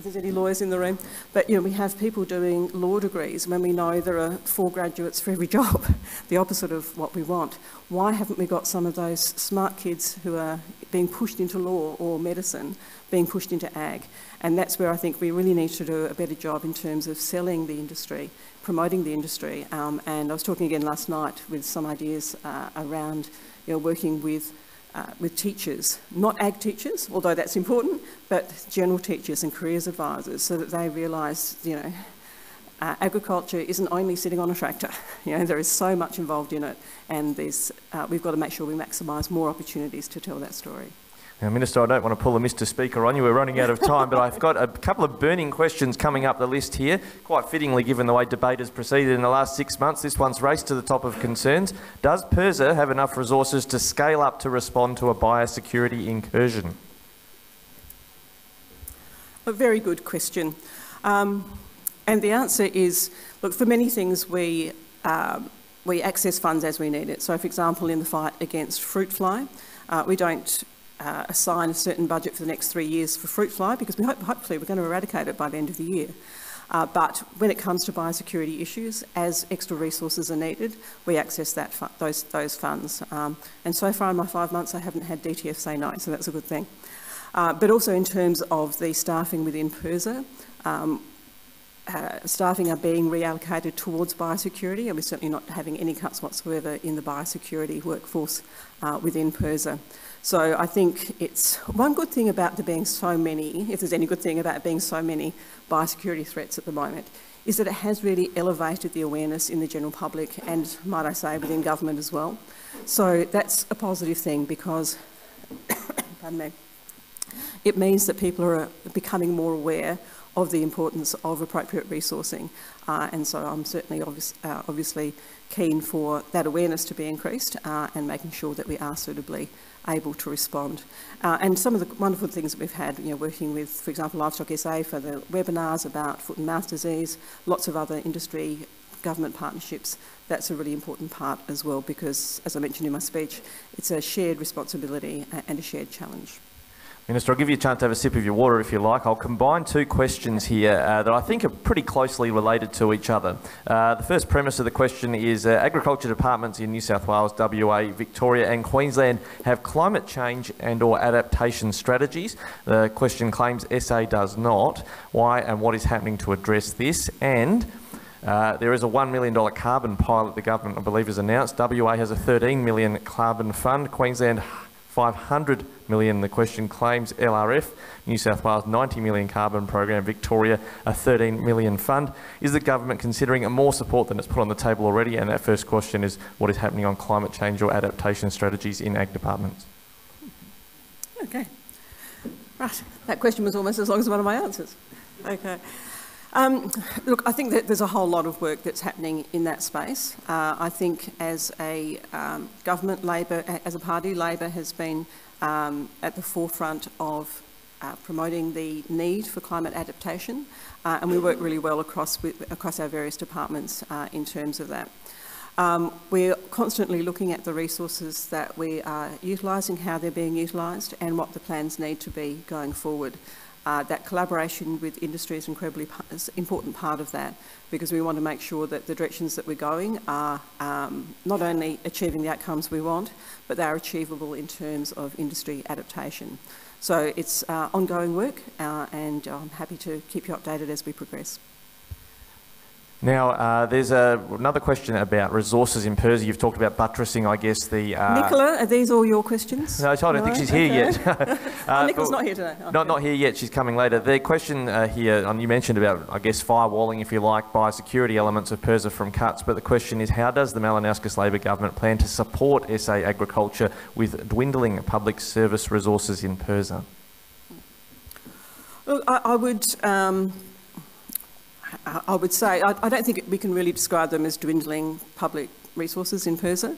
there's any lawyers in the room, but we have people doing law degrees when we know there are 4 graduates for every job, the opposite of what we want. Why haven't we got some of those smart kids who are being pushed into law or medicine, being pushed into ag? And that's where I think we really need to do a better job in terms of selling the industry, promoting the industry. And I was talking again last night with some ideas around working with teachers, not ag teachers, although that's important, but general teachers and careers advisors, so that they realise, agriculture isn't only sitting on a tractor. There is so much involved in it, and we've got to make sure we maximise more opportunities to tell that story. Now, Minister, I don't want to pull a Mr. Speaker on you. We're running out of time, but I've got a couple of burning questions coming up the list here, quite fittingly given the way debate has proceeded in the last 6 months. This one's raced to the top of concerns. Does PIRSA have enough resources to scale up to respond to a biosecurity incursion? A very good question. And the answer is, look, for many things we access funds as we need it. So, for example, in the fight against fruit fly, we don't assign a certain budget for the next 3 years for fruit fly because hopefully we're going to eradicate it by the end of the year. But when it comes to biosecurity issues, as extra resources are needed, we access those funds. And so far in my 5 months, I haven't had DTF say no, so that's a good thing. But also in terms of the staffing within PIRSA, staffing are being reallocated towards biosecurity, and we're certainly not having any cuts whatsoever in the biosecurity workforce within PIRSA. So I think it's one good thing about there being so many, if there's any good thing about being so many biosecurity threats at the moment, is that it has really elevated the awareness in the general public and, might I say, within government as well. So that's a positive thing because, pardon me, it means that people are becoming more aware of the importance of appropriate resourcing. And so I'm certainly obviously keen for that awareness to be increased and making sure that we are suitably able to respond. And some of the wonderful things that we've had, working with, for example, Livestock SA for the webinars about foot and mouth disease, lots of other industry government partnerships, that's a really important part as well because, as I mentioned in my speech, it's a shared responsibility and a shared challenge. Minister, I'll give you a chance to have a sip of your water if you like. I'll combine two questions here that I think are pretty closely related to each other. The first premise of the question is agriculture departments in New South Wales, WA, Victoria and Queensland have climate change and or adaptation strategies. The question claims SA does not. Why and what is happening to address this? And there is a $1 million carbon pilot the government, I believe, has announced. WA has a $13 million carbon fund. Queensland, $500 million, the question claims. LRF, New South Wales, $90 million carbon program. Victoria, a $13 million fund. Is the government considering more support than it's put on the table already? And that first question is, what is happening on climate change or adaptation strategies in ag departments? Okay. Right. That question was almost as long as one of my answers. Okay. Look, I think that there's a whole lot of work that's happening in that space. I think as a government, Labor, as a party, Labor has been at the forefront of promoting the need for climate adaptation, and we work really well across our various departments in terms of that. We're constantly looking at the resources that we are utilising, how they're being utilised, and what the plans need to be going forward. That collaboration with industry is an incredibly important part of that because we want to make sure that the directions that we're going are not only achieving the outcomes we want, but they are achievable in terms of industry adaptation. So it's ongoing work and I'm happy to keep you updated as we progress. Now, there's another question about resources in PIRSA. You've talked about buttressing, I guess, the... Nicola, are these all your questions? No, I don't think she's here yet. Nicola's not here today. Okay. Not here yet, she's coming later. The question here, you mentioned about, I guess, firewalling, if you like, biosecurity elements of PIRSA from cuts, but the question is, how does the Malinowskis Labor government plan to support SA agriculture with dwindling public service resources in PIRSA? Look, I would say, I don't think we can really describe them as dwindling public resources in PIRSA.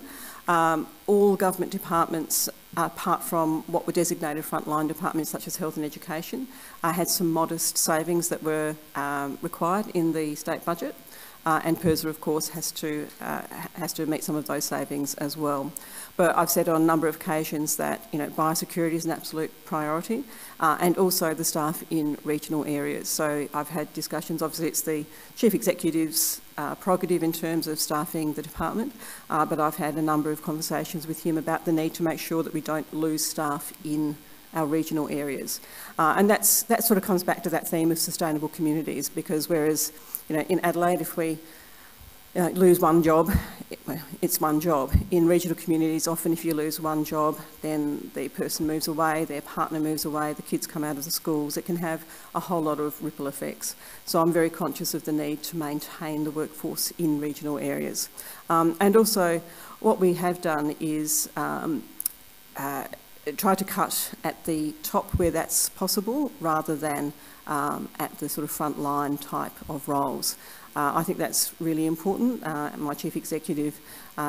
All government departments, apart from what were designated frontline departments such as health and education, had some modest savings that were required in the state budget. And PIRSA, of course, has to meet some of those savings as well. But I've said on a number of occasions that biosecurity is an absolute priority, and also the staff in regional areas. So I've had discussions. Obviously, it's the chief executive's prerogative in terms of staffing the department, but I've had a number of conversations with him about the need to make sure that we don't lose staff in our regional areas, and that sort of comes back to that theme of sustainable communities. Because whereas in Adelaide, if we lose one job, it's one job. In regional communities, often if you lose one job, then the person moves away, their partner moves away, the kids come out of the schools. It can have a whole lot of ripple effects. So I'm very conscious of the need to maintain the workforce in regional areas. And also, what we have done is try to cut at the top where that's possible rather than at the sort of frontline type of roles. I think that's really important. My Chief Executive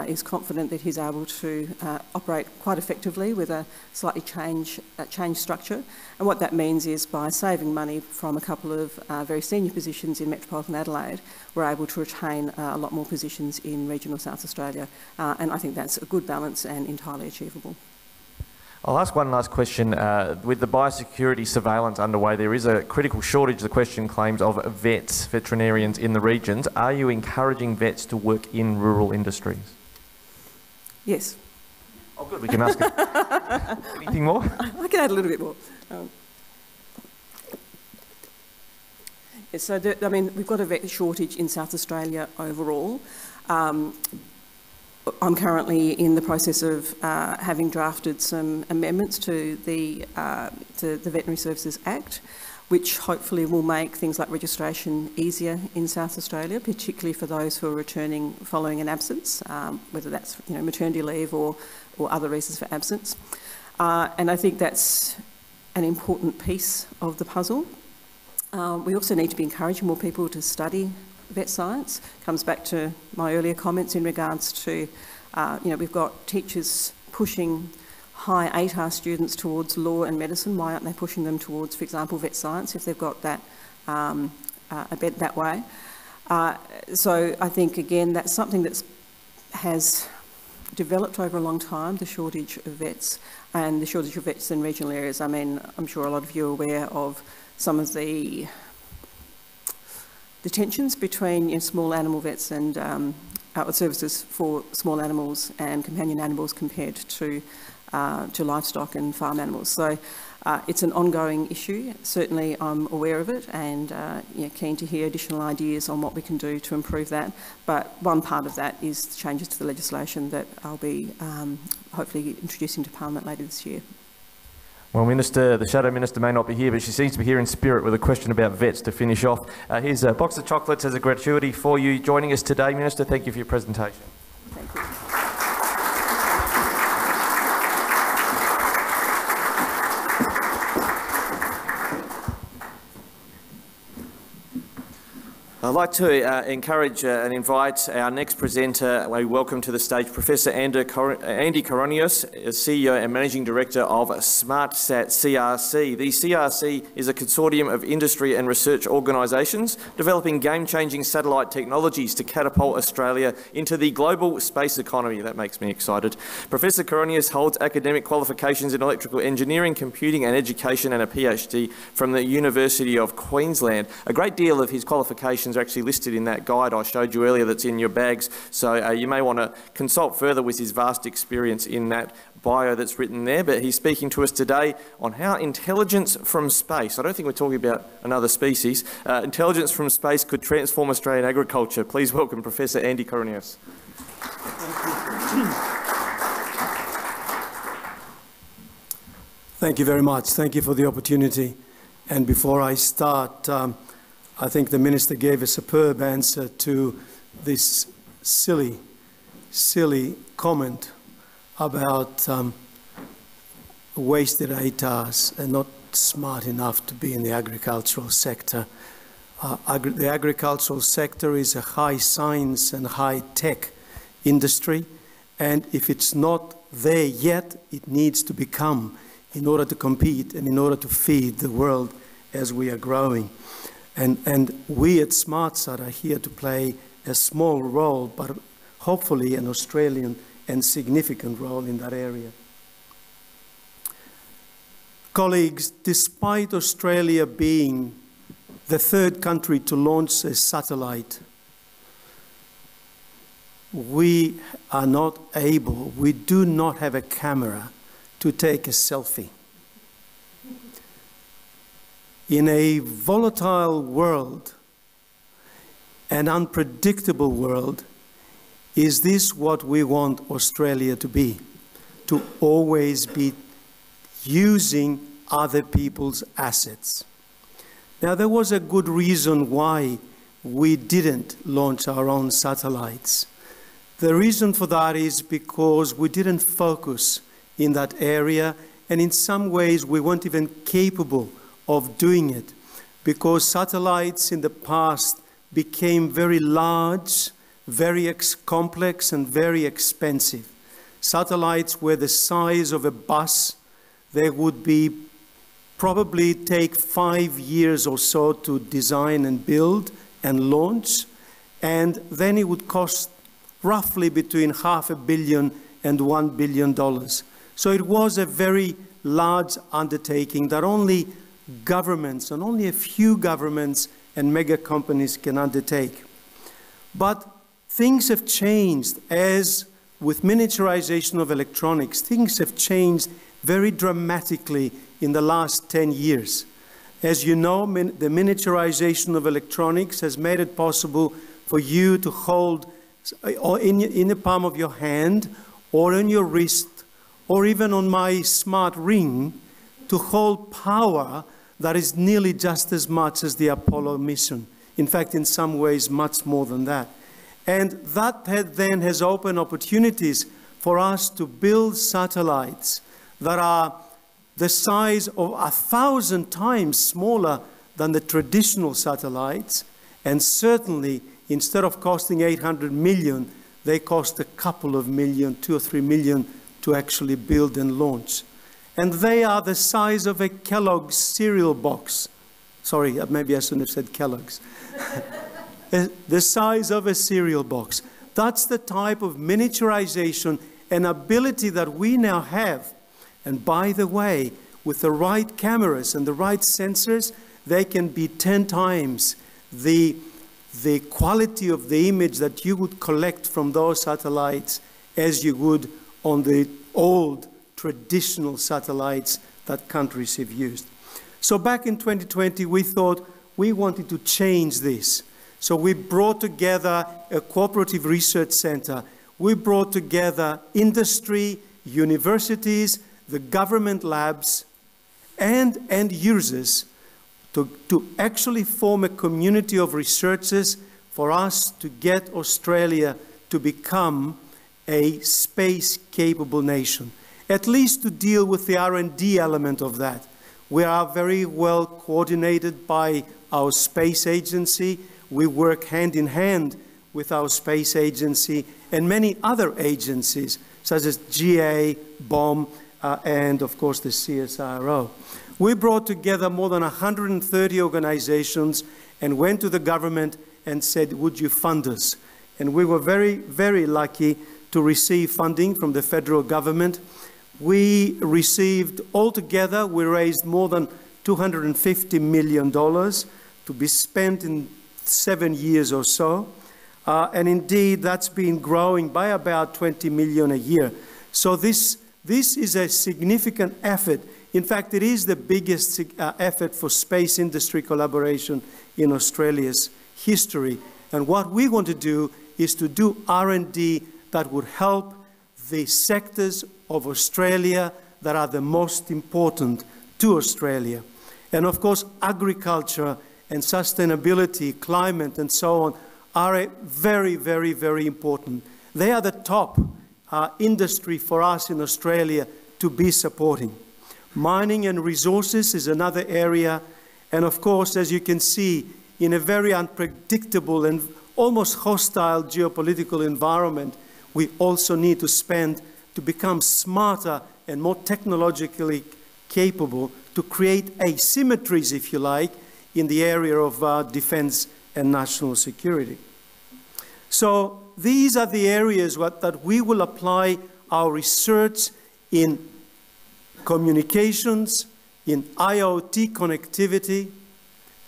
is confident that he's able to operate quite effectively with a slightly changed structure. And what that means is by saving money from a couple of very senior positions in Metropolitan Adelaide, we're able to retain a lot more positions in regional South Australia. And I think that's a good balance and entirely achievable. I'll ask one last question. With the biosecurity surveillance underway, there is a critical shortage, the question claims, of vets, veterinarians in the regions. Are you encouraging vets to work in rural industries? Yes. Oh, good, we can ask it. Anything more? I can add a little bit more. So, I mean, we've got a vet shortage in South Australia overall. I'm currently in the process of having drafted some amendments to the Veterinary Services Act, which hopefully will make things like registration easier in South Australia, particularly for those who are returning following an absence, whether that's maternity leave or other reasons for absence. And I think that's an important piece of the puzzle. We also need to be encouraging more people to study vet science. Comes back to my earlier comments in regards to, we've got teachers pushing high ATAR students towards law and medicine. Why aren't they pushing them towards, for example, vet science if they've got that a bent that way? So I think, again, that's something that has developed over a long time, the shortage of vets and the shortage of vets in regional areas. I mean, I'm sure a lot of you are aware of some of the tensions between small animal vets and services for small animals and companion animals compared to livestock and farm animals. So it's an ongoing issue. Certainly I'm aware of it and keen to hear additional ideas on what we can do to improve that. But one part of that is changes to the legislation that I'll be hopefully introducing to Parliament later this year. Well, Minister, the Shadow Minister may not be here, but she seems to be here in spirit with a question about vets to finish off. Here's a box of chocolates as a gratuity for you joining us today, Minister. Thank you for your presentation. Thank you. I'd like to encourage and invite our next presenter. We welcome to the stage Professor Andy Koronios, CEO and Managing Director of SmartSat CRC. The CRC is a consortium of industry and research organisations developing game-changing satellite technologies to catapult Australia into the global space economy. That makes me excited. Professor Koronios holds academic qualifications in electrical engineering, computing and education, and a PhD from the University of Queensland. A great deal of his qualifications are actually listed in that guide I showed you earlier that's in your bags, so you may want to consult further with his vast experience in that bio that's written there. But he's speaking to us today on how intelligence from space, I don't think we're talking about another species, intelligence from space could transform Australian agriculture. Please welcome Professor Andy Koronios. Thank you very much. Thank you for the opportunity. And before I start, I think the Minister gave a superb answer to this silly comment about wasted ATARs and not smart enough to be in the agricultural sector. The agricultural sector is a high science and high tech industry, and if it's not there yet, it needs to become in order to compete and in order to feed the world as we are growing. And we at SmartSat are here to play a small role, but hopefully an Australian and significant role in that area. Colleagues, despite Australia being the third country to launch a satellite, we are not able, we do not have a camera to take a selfie. In a volatile world, an unpredictable world, is this what we want Australia to be? To always be using other people's assets. Now, there was a good reason why we didn't launch our own satellites. The reason for that is because we didn't focus in that area, and in some ways we weren't even capable of doing it, because satellites in the past became very large, very complex, and very expensive. Satellites were the size of a bus. They would probably take 5 years or so to design and build and launch, and then it would cost roughly between $500 million and $1 billion. So it was a very large undertaking that only governments, and only a few governments and mega companies can undertake. But things have changed. As with miniaturization of electronics, things have changed very dramatically in the last 10 years. As you know, the miniaturization of electronics has made it possible for you to hold in the palm of your hand, or on your wrist, or even on my smart ring, to hold power that is nearly just as much as the Apollo mission. In fact, in some ways, much more than that. And that then has opened opportunities for us to build satellites that are the size of 1,000 times smaller than the traditional satellites, and certainly, instead of costing $800 million, they cost a couple of million, $2 or $3 million, to actually build and launch. And they are the size of a Kellogg's cereal box. Sorry, maybe I shouldn't have said Kellogg's. The size of a cereal box. That's the type of miniaturization and ability that we now have. And by the way, with the right cameras and the right sensors, they can be 10 times the quality of the image that you would collect from those satellites as you would on the old traditional satellites that countries have used. So back in 2020, we thought we wanted to change this. So we brought together a cooperative research center. We brought together industry, universities, the government labs, and end users to actually form a community of researchers for us to get Australia to become a space-capable nation, at least to deal with the R&D element of that. We are very well coordinated by our space agency. We work hand in hand with our space agency and many other agencies, such as GA, BOM, and of course the CSIRO. We brought together more than 130 organizations and went to the government and said, would you fund us? And we were very, very lucky to receive funding from the federal government. We received, altogether, we raised more than $250 million to be spent in 7 years or so. And indeed, that's been growing by about 20 million a year. So this is a significant effort. In fact, it is the biggest effort for space industry collaboration in Australia's history. And what we want to do is to do R&D that would help the sectors of Australia that are the most important to Australia. And of course, agriculture and sustainability, climate, and so on are very, very, very important. They are the top industry for us in Australia to be supporting. Mining and resources is another area. And of course, as you can see, in a very unpredictable and almost hostile geopolitical environment, we also need to spend to become smarter and more technologically capable to create asymmetries, if you like, in the area of defense and national security. So these are the areas that we will apply our research in communications, in IoT connectivity,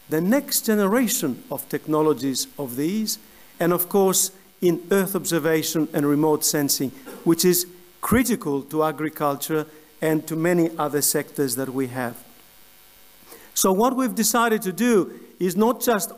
the next generation of technologies of these, and of course in Earth observation and remote sensing, which is critical to agriculture and to many other sectors that we have. So what we've decided to do is not just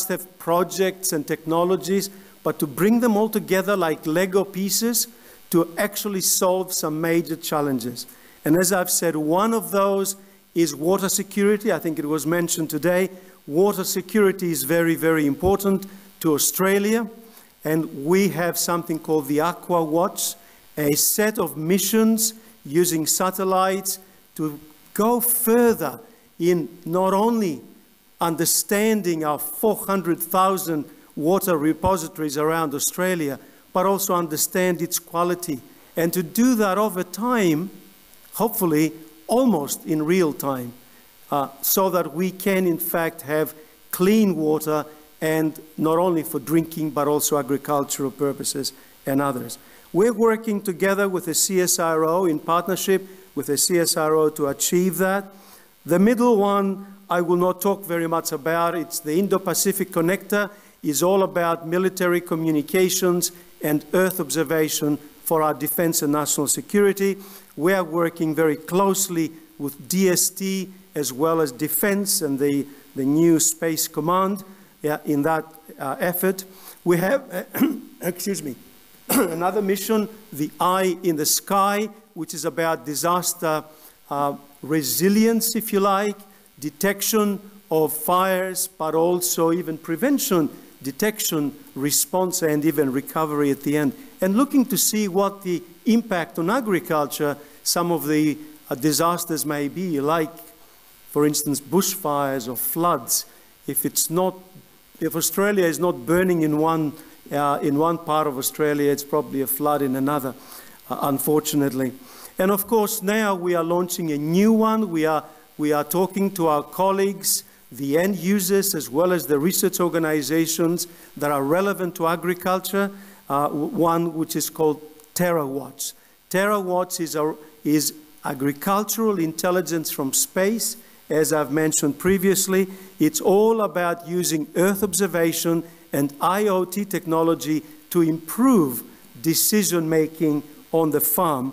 have projects and technologies, but to bring them all together like Lego pieces to actually solve some major challenges. And as I've said, one of those is water security. I think it was mentioned today. Water security is very, very important to Australia. And we have something called the Aqua Watch, a set of missions using satellites to go further in not only understanding our 400,000 water repositories around Australia, but also understand its quality. And to do that over time, hopefully almost in real time, so that we can in fact have clean water, and not only for drinking but also agricultural purposes and others. We're working together with the CSIRO, in partnership with the CSIRO, to achieve that. The middle one I will not talk very much about. It's the Indo-Pacific Connector. Is all about military communications and Earth observation for our defense and national security. We are working very closely with DST as well as Defense and the new Space Command in that effort. We have, excuse me, another mission, the Eye in the Sky, which is about disaster resilience, if you like, detection of fires, but also even prevention, detection, response, and even recovery at the end. And looking to see what the impact on agriculture some of the disasters may be, like, for instance, bushfires or floods. If Australia is not burning in one part of Australia, it's probably a flood in another, unfortunately. And of course, now we are launching a new one. We are talking to our colleagues, the end users, as well as the research organizations that are relevant to agriculture, one which is called TerraWatch. TerraWatch is agricultural intelligence from space, as I've mentioned previously. It's all about using Earth observation and IoT technology to improve decision-making on the farm,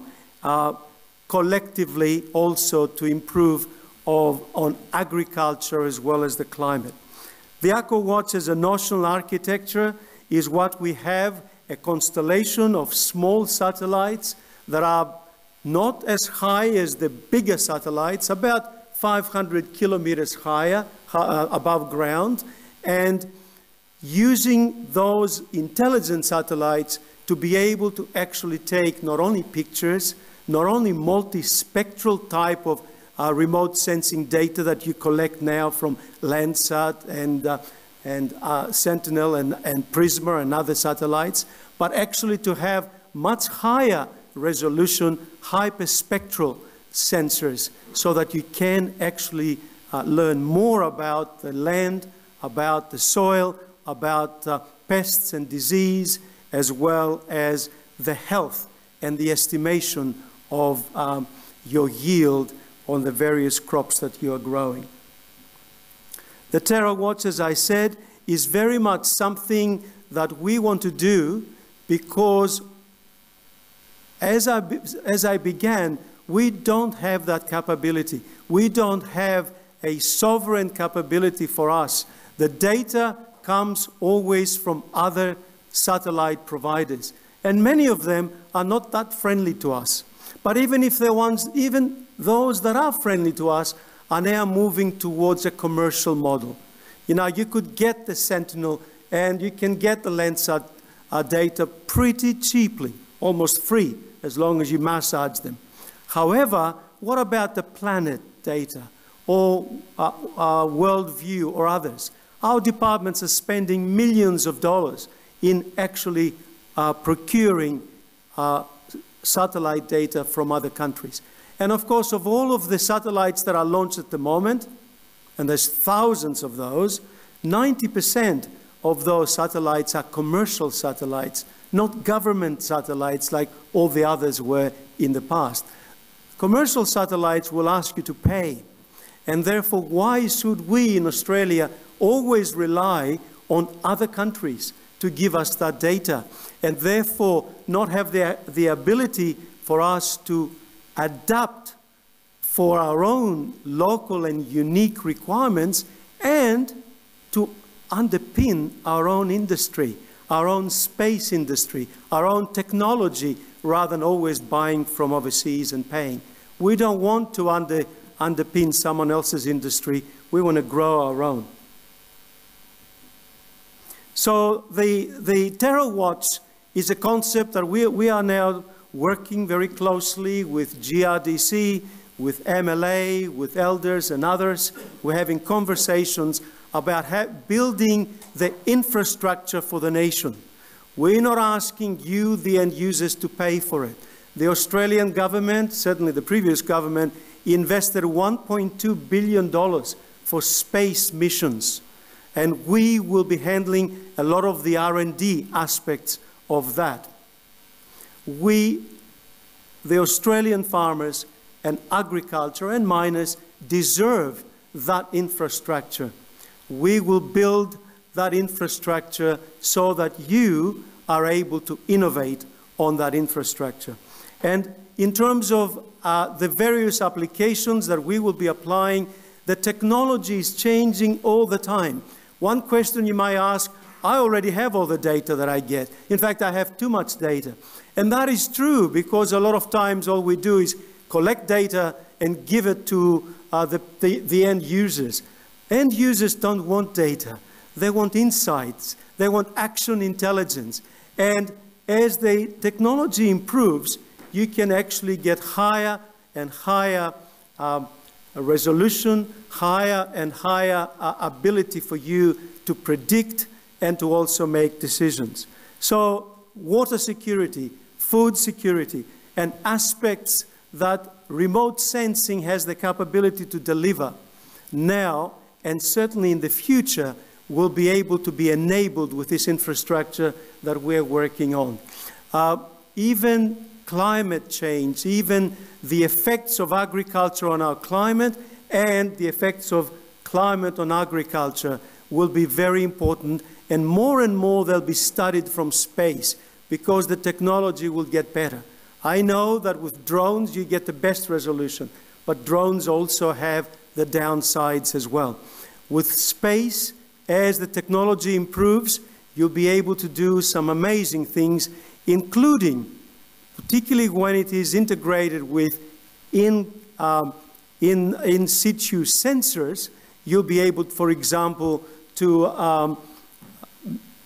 collectively also to improve on agriculture as well as the climate. The AquaWatch as a national architecture is what we have, a constellation of small satellites that are not as high as the bigger satellites, about 500 kilometers higher above ground, and using those intelligent satellites to be able to actually take not only pictures, not only multispectral type of remote sensing data that you collect now from Landsat and Sentinel and Prisma and other satellites, but actually to have much higher resolution, hyperspectral sensors, so that you can actually learn more about the land, about the soil, about pests and disease, as well as the health and the estimation of your yield on the various crops that you are growing. The TerraWatch, as I said, is very much something that we want to do because as I began, we don't have that capability. We don't have a sovereign capability for us. The data comes always from other satellite providers, and many of them are not that friendly to us. But even if they're ones, even those that are friendly to us are now moving towards a commercial model. You know, you could get the Sentinel and you can get the Landsat data pretty cheaply, almost free, as long as you massage them. However, what about the planet data or Worldview or others? Our departments are spending millions of dollars in actually procuring satellite data from other countries. And of course, of all of the satellites that are launched at the moment, and there's thousands of those, 90% of those satellites are commercial satellites, not government satellites like all the others were in the past. Commercial satellites will ask you to pay. And therefore, why should we in Australia always rely on other countries to give us that data, and therefore not have the ability for us to adapt for our own local and unique requirements and to underpin our own industry, our own space industry, our own technology, rather than always buying from overseas and paying. We don't want to underpin someone else's industry. We want to grow our own. So the TerraWatch is a concept that we are now working very closely with GRDC, with MLA, with elders and others. We're having conversations about building the infrastructure for the nation. We're not asking you, the end users, to pay for it. The Australian government, certainly the previous government, invested $1.2 billion for space missions. And we will be handling a lot of the R&D aspects of that. We, the Australian farmers and agriculture and miners, deserve that infrastructure. We will build that infrastructure so that you are able to innovate on that infrastructure. And in terms of the various applications that we will be applying, the technology is changing all the time. One question you might ask, I already have all the data that I get. In fact, I have too much data. And that is true, because a lot of times all we do is collect data and give it to the end users. End users don't want data. They want insights. They want action intelligence. And as the technology improves, you can actually get higher and higher resolution, higher and higher ability for you to predict and to also make decisions. So water security, food security, and aspects that remote sensing has the capability to deliver now and certainly in the future will be able to be enabled with this infrastructure that we're working on. Even climate change, even the effects of agriculture on our climate and the effects of climate on agriculture will be very important, and more they'll be studied from space because the technology will get better. I know that with drones you get the best resolution, but drones also have the downsides as well. With space, as the technology improves, you'll be able to do some amazing things, including, particularly when it is integrated with in situ sensors, you'll be able, for example, to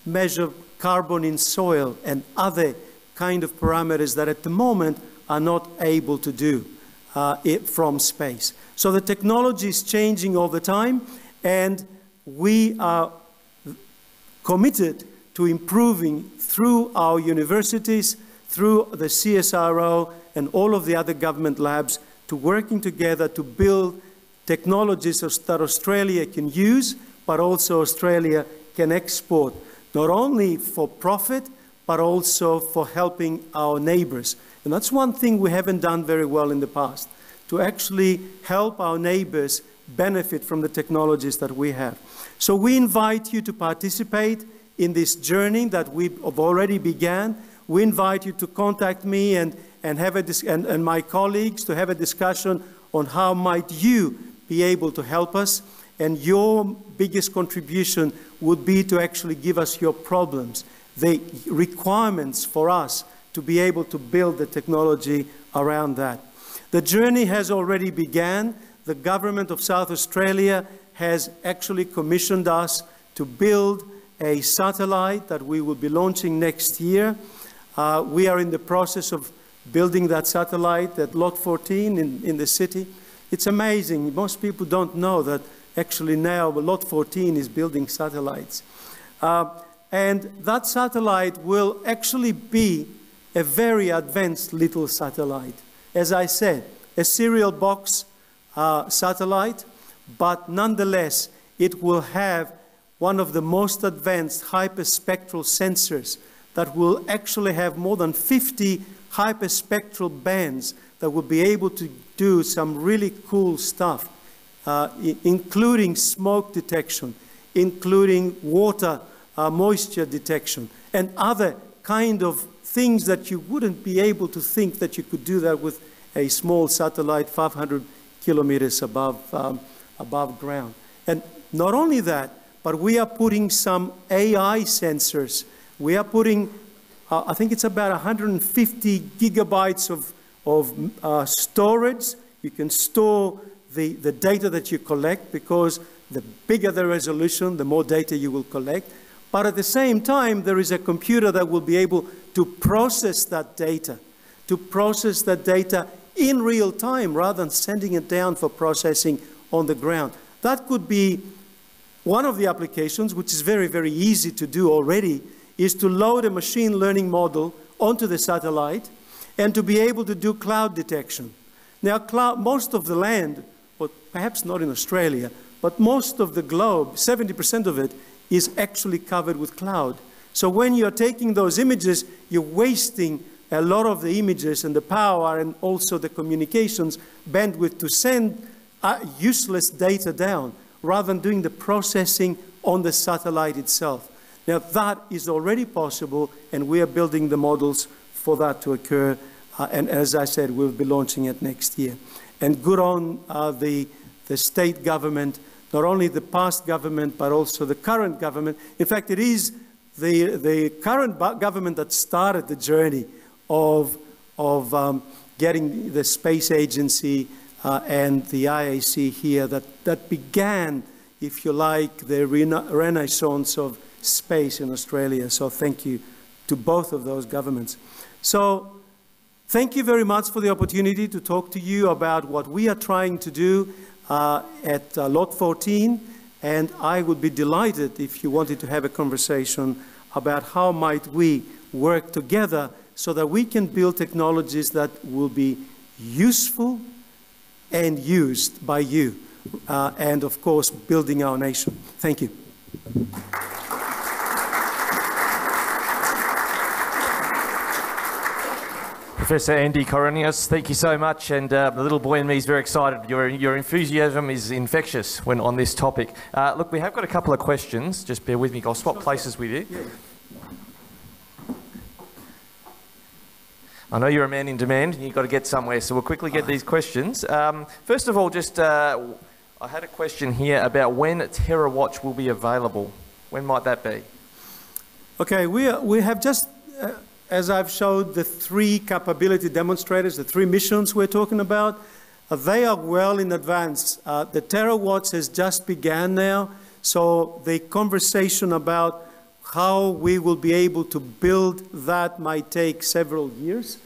measure carbon in soil and other kind of parameters that at the moment are not able to do it from space. So the technology is changing all the time, and we are committed to improving through our universities, through the CSIRO and all of the other government labs, to working together to build technologies that Australia can use, but also Australia can export, not only for profit, but also for helping our neighbours. And that's one thing we haven't done very well in the past, to actually help our neighbours benefit from the technologies that we have. So we invite you to participate in this journey that we have already began. We invite you to contact me and my colleagues to have a discussion on how might you be able to help us. And your biggest contribution would be to actually give us your problems, the requirements for us to be able to build the technology around that. The journey has already begun. The government of South Australia has actually commissioned us to build a satellite that we will be launching next year. We are in the process of building that satellite at Lot 14 in the city. It's amazing. Most people don't know that actually now Lot 14 is building satellites. And that satellite will actually be a very advanced little satellite. As I said, a serial box satellite, but nonetheless, it will have one of the most advanced hyperspectral sensors that will actually have more than 50 hyperspectral bands that will be able to do some really cool stuff, including smoke detection, including water moisture detection, and other kind of things that you wouldn't be able to think that you could do that with a small satellite 500 kilometers above ground. And not only that, but we are putting some AI sensors. We are putting, I think it's about 150 gigabytes of storage. You can store the data that you collect, because the bigger the resolution, the more data you will collect. But at the same time, there is a computer that will be able to process that data in real time rather than sending it down for processing on the ground. That could be One of the applications, which is very, very easy to do already, is to load a machine learning model onto the satellite and to be able to do cloud detection. Now, most of the land, or perhaps not in Australia, but most of the globe, 70% of it, is actually covered with cloud. So when you're taking those images, you're wasting a lot of the images and the power and also the communications bandwidth to send useless data down, rather than doing the processing on the satellite itself. Now, that is already possible, and we are building the models for that to occur. And as I said, we'll be launching it next year. And good on the state government, not only the past government, but also the current government. In fact, it is the current government that started the journey of getting the space agency and the IAC here that began, if you like, the renaissance of space in Australia. So thank you to both of those governments. So thank you very much for the opportunity to talk to you about what we are trying to do at Lot 14. And I would be delighted if you wanted to have a conversation about how might we work together so that we can build technologies that will be useful and used by you. And of course, building our nation. Thank you. Professor Andy Koronios, thank you so much, and the little boy in me is very excited. Your enthusiasm is infectious when on this topic. Look, we have got a couple of questions. Just bear with me. I'll swap places with you. I know you're a man in demand, and you've got to get somewhere, so we'll quickly get these questions. First of all, just I had a question here about when TerraWatch will be available. When might that be? Okay, we have just... as I've showed the 3 capability demonstrators, the 3 missions we're talking about, they are well in advance. The TerraWatch has just began now, so the conversation about how we will be able to build that might take several years,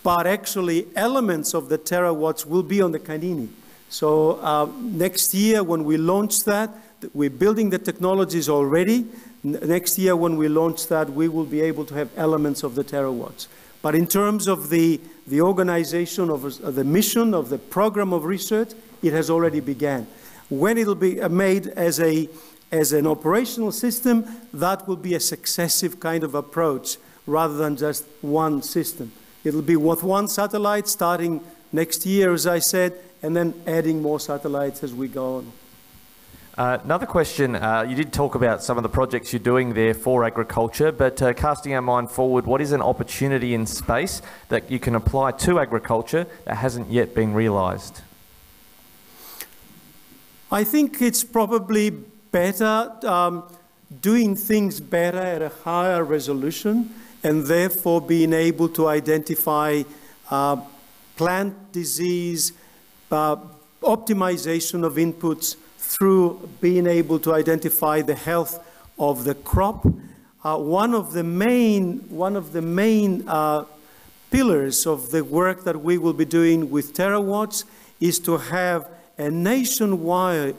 but actually elements of the TerraWatch will be on the Canini. So next year when we launch that, we're building the technologies already. Next year when we launch that, we will be able to have elements of the TerraWatch. But in terms of the organization of the mission of the program of research, it has already begun. When it will be made as an operational system, that will be a successive kind of approach rather than just one system. It will be with one satellite starting next year, as I said, and then adding more satellites as we go on. Another question, you did talk about some of the projects you're doing there for agriculture, but casting our mind forward, what is an opportunity in space that you can apply to agriculture that hasn't yet been realised? I think it's probably better doing things better at a higher resolution and therefore being able to identify plant disease, optimization of inputs, through being able to identify the health of the crop. One of the main pillars of the work that we will be doing with TerraWatch is to have a nationwide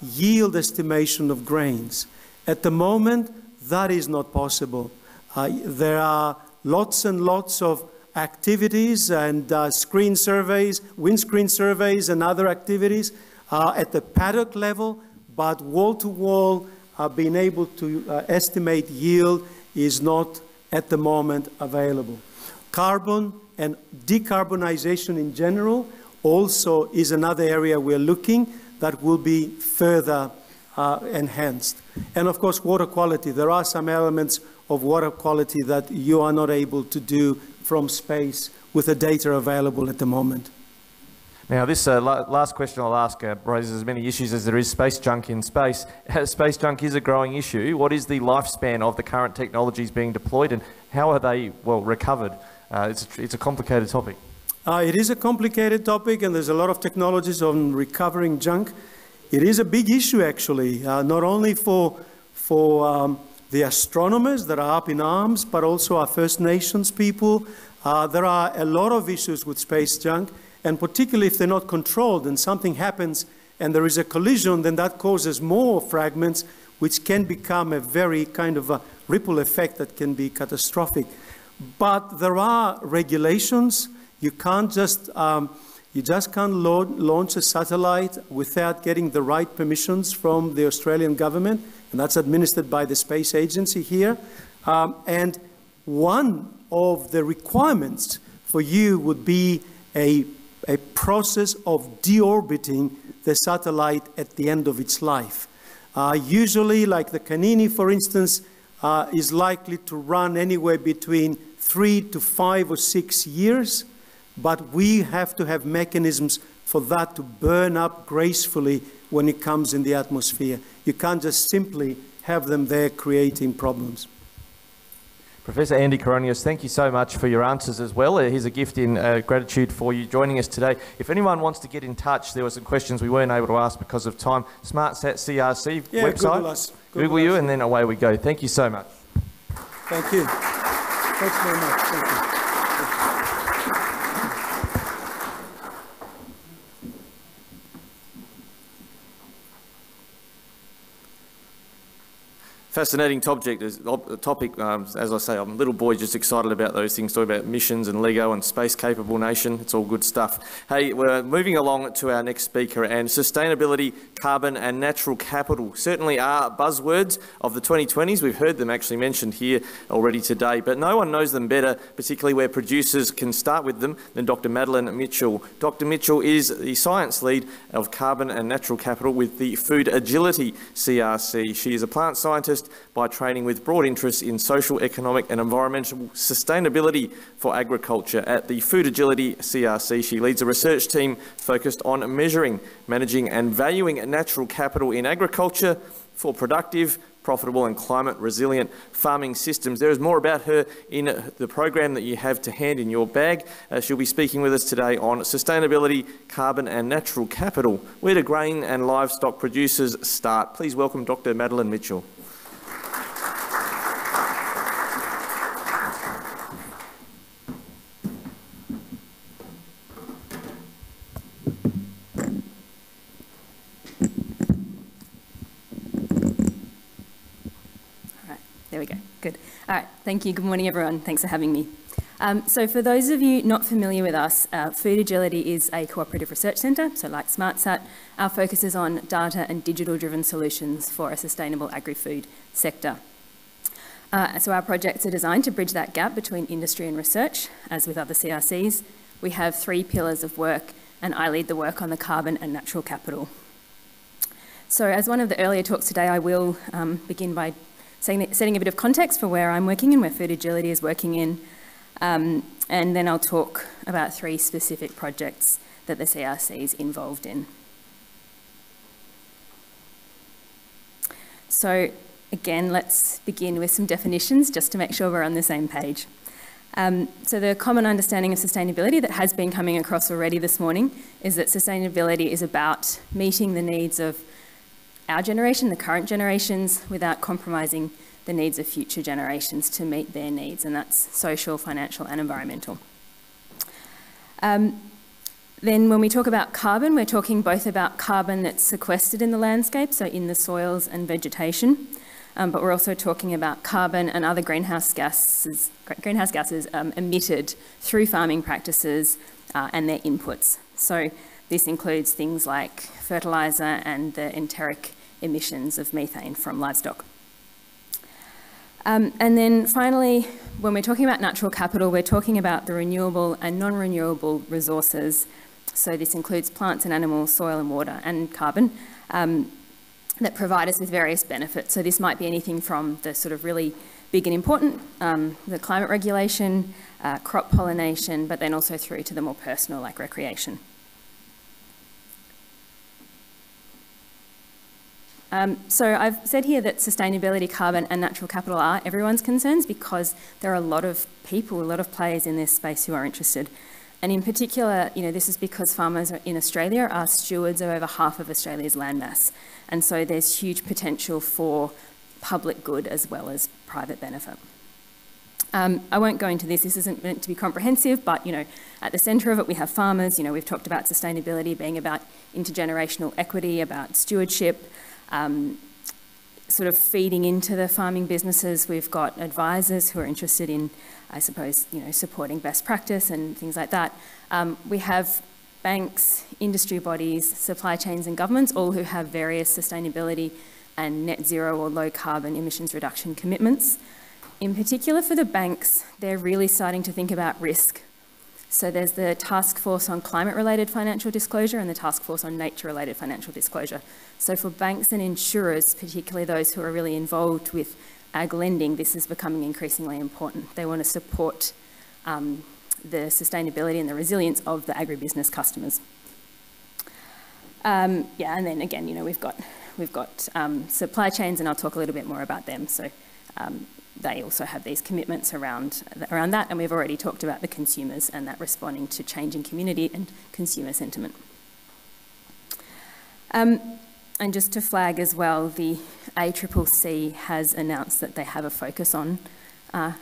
yield estimation of grains. At the moment, that is not possible. There are lots and lots of activities and screen surveys, windscreen surveys and other activities at the paddock level, but wall-to-wall being able to estimate yield is not at the moment available. Carbon and decarbonization in general also is another area we're looking that will be further enhanced. And of course, water quality. There are some elements of water quality that you are not able to do from space with the data available at the moment. Now, this last question I'll ask raises as many issues as there is space junk in space. Space junk is a growing issue. What is the lifespan of the current technologies being deployed, and how are they, well, recovered? It's a complicated topic. It is a complicated topic, and there's a lot of technologies on recovering junk. It is a big issue, actually, not only for the astronomers that are up in arms, but also our First Nations people. There are a lot of issues with space junk, and particularly if they're not controlled and something happens and there is a collision, then that causes more fragments, which can become a very kind of a ripple effect that can be catastrophic. But there are regulations. You can't just, you just can't launch a satellite without getting the right permissions from the Australian government, and that's administered by the Space Agency here. And one of the requirements for you would be a process of deorbiting the satellite at the end of its life. Usually, like the Canini, for instance, is likely to run anywhere between 3 to 5 or 6 years, but we have to have mechanisms for that to burn up gracefully when it comes in the atmosphere. You can't just simply have them there creating problems. Professor Andy Koronios, thank you so much for your answers as well. Here's a gift in gratitude for you joining us today. If anyone wants to get in touch, there were some questions we weren't able to ask because of time. SmartSat CRC website. Google you, and then away we go. Thank you so much. Thank you. Thanks very much. Thank you. Fascinating topic. As I say, I'm a little boy just excited about those things, talking about missions and LEGO and space capable nation. It's all good stuff. Hey, we're moving along to our next speaker, and sustainability, carbon and natural capital certainly are buzzwords of the 2020s. We've heard them actually mentioned here already today, but no one knows them better, particularly where producers can start with them, than Dr. Madeline Mitchell. Dr. Mitchell is the science lead of carbon and natural capital with the Food Agility CRC. She is a plant scientist by training with broad interests in social, economic and environmental sustainability for agriculture. At the Food Agility CRC, she leads a research team focused on measuring, managing and valuing natural capital in agriculture for productive, profitable and climate resilient farming systems. There is more about her in the program that you have to hand in your bag. She'll be speaking with us today on sustainability, carbon and natural capital. Where do grain and livestock producers start? Please welcome Dr. Madeline Mitchell. There we go. Good. All right. Thank you. Good morning, everyone. Thanks for having me. So for those of you not familiar with us, Food Agility is a cooperative research centre. So like SmartSat, our focus is on data and digital-driven solutions for a sustainable agri-food sector. So our projects are designed to bridge that gap between industry and research, as with other CRCs. We have 3 pillars of work, and I lead the work on the carbon and natural capital. So as one of the earlier talks today, I will begin by setting a bit of context for where I'm working and where Food Agility is working in, and then I'll talk about 3 specific projects that the CRC is involved in. So again, let's begin with some definitions just to make sure we're on the same page. So the common understanding of sustainability that has been coming across already this morning is that sustainability is about meeting the needs of our generation, the current generations, without compromising the needs of future generations to meet their needs, and that's social, financial and environmental. Then when we talk about carbon, we're talking both about carbon that's sequestered in the landscape, so in the soils and vegetation, but we're also talking about carbon and other greenhouse gases emitted through farming practices and their inputs. So this includes things like fertiliser and the enteric emissions of methane from livestock. And then finally, when we're talking about natural capital, we're talking about the renewable and non-renewable resources. So this includes plants and animals, soil and water and carbon that provide us with various benefits. So this might be anything from the sort of really big and important, the climate regulation, crop pollination, but then also through to the more personal like recreation. So I've said here that sustainability, carbon and natural capital are everyone's concerns because there are a lot of people, a lot of players in this space who are interested. And in particular, you know, this is because farmers in Australia are stewards of over half of Australia's landmass. And so there's huge potential for public good as well as private benefit. I won't go into this. This isn't meant to be comprehensive, but, you know, at the centre of it we have farmers. You know, we've talked about sustainability being about intergenerational equity, about stewardship, sort of feeding into the farming businesses. We've got advisors who are interested in, I suppose, you know, supporting best practice and things like that. We have banks, industry bodies, supply chains and governments, all who have various sustainability and net zero or low carbon emissions reduction commitments. In particular for the banks, they're really starting to think about risk. So there's the Task Force on Climate-Related Financial Disclosure and the Task Force on Nature-Related Financial Disclosure. So for banks and insurers, particularly those who are really involved with ag lending, this is becoming increasingly important. They want to support the sustainability and the resilience of the agribusiness customers. Yeah, and then again, you know, we've got supply chains, and I'll talk a little bit more about them. So they also have these commitments around that, and we've already talked about the consumers and that responding to changing community and consumer sentiment. And just to flag as well, the ACCC has announced that they have a focus on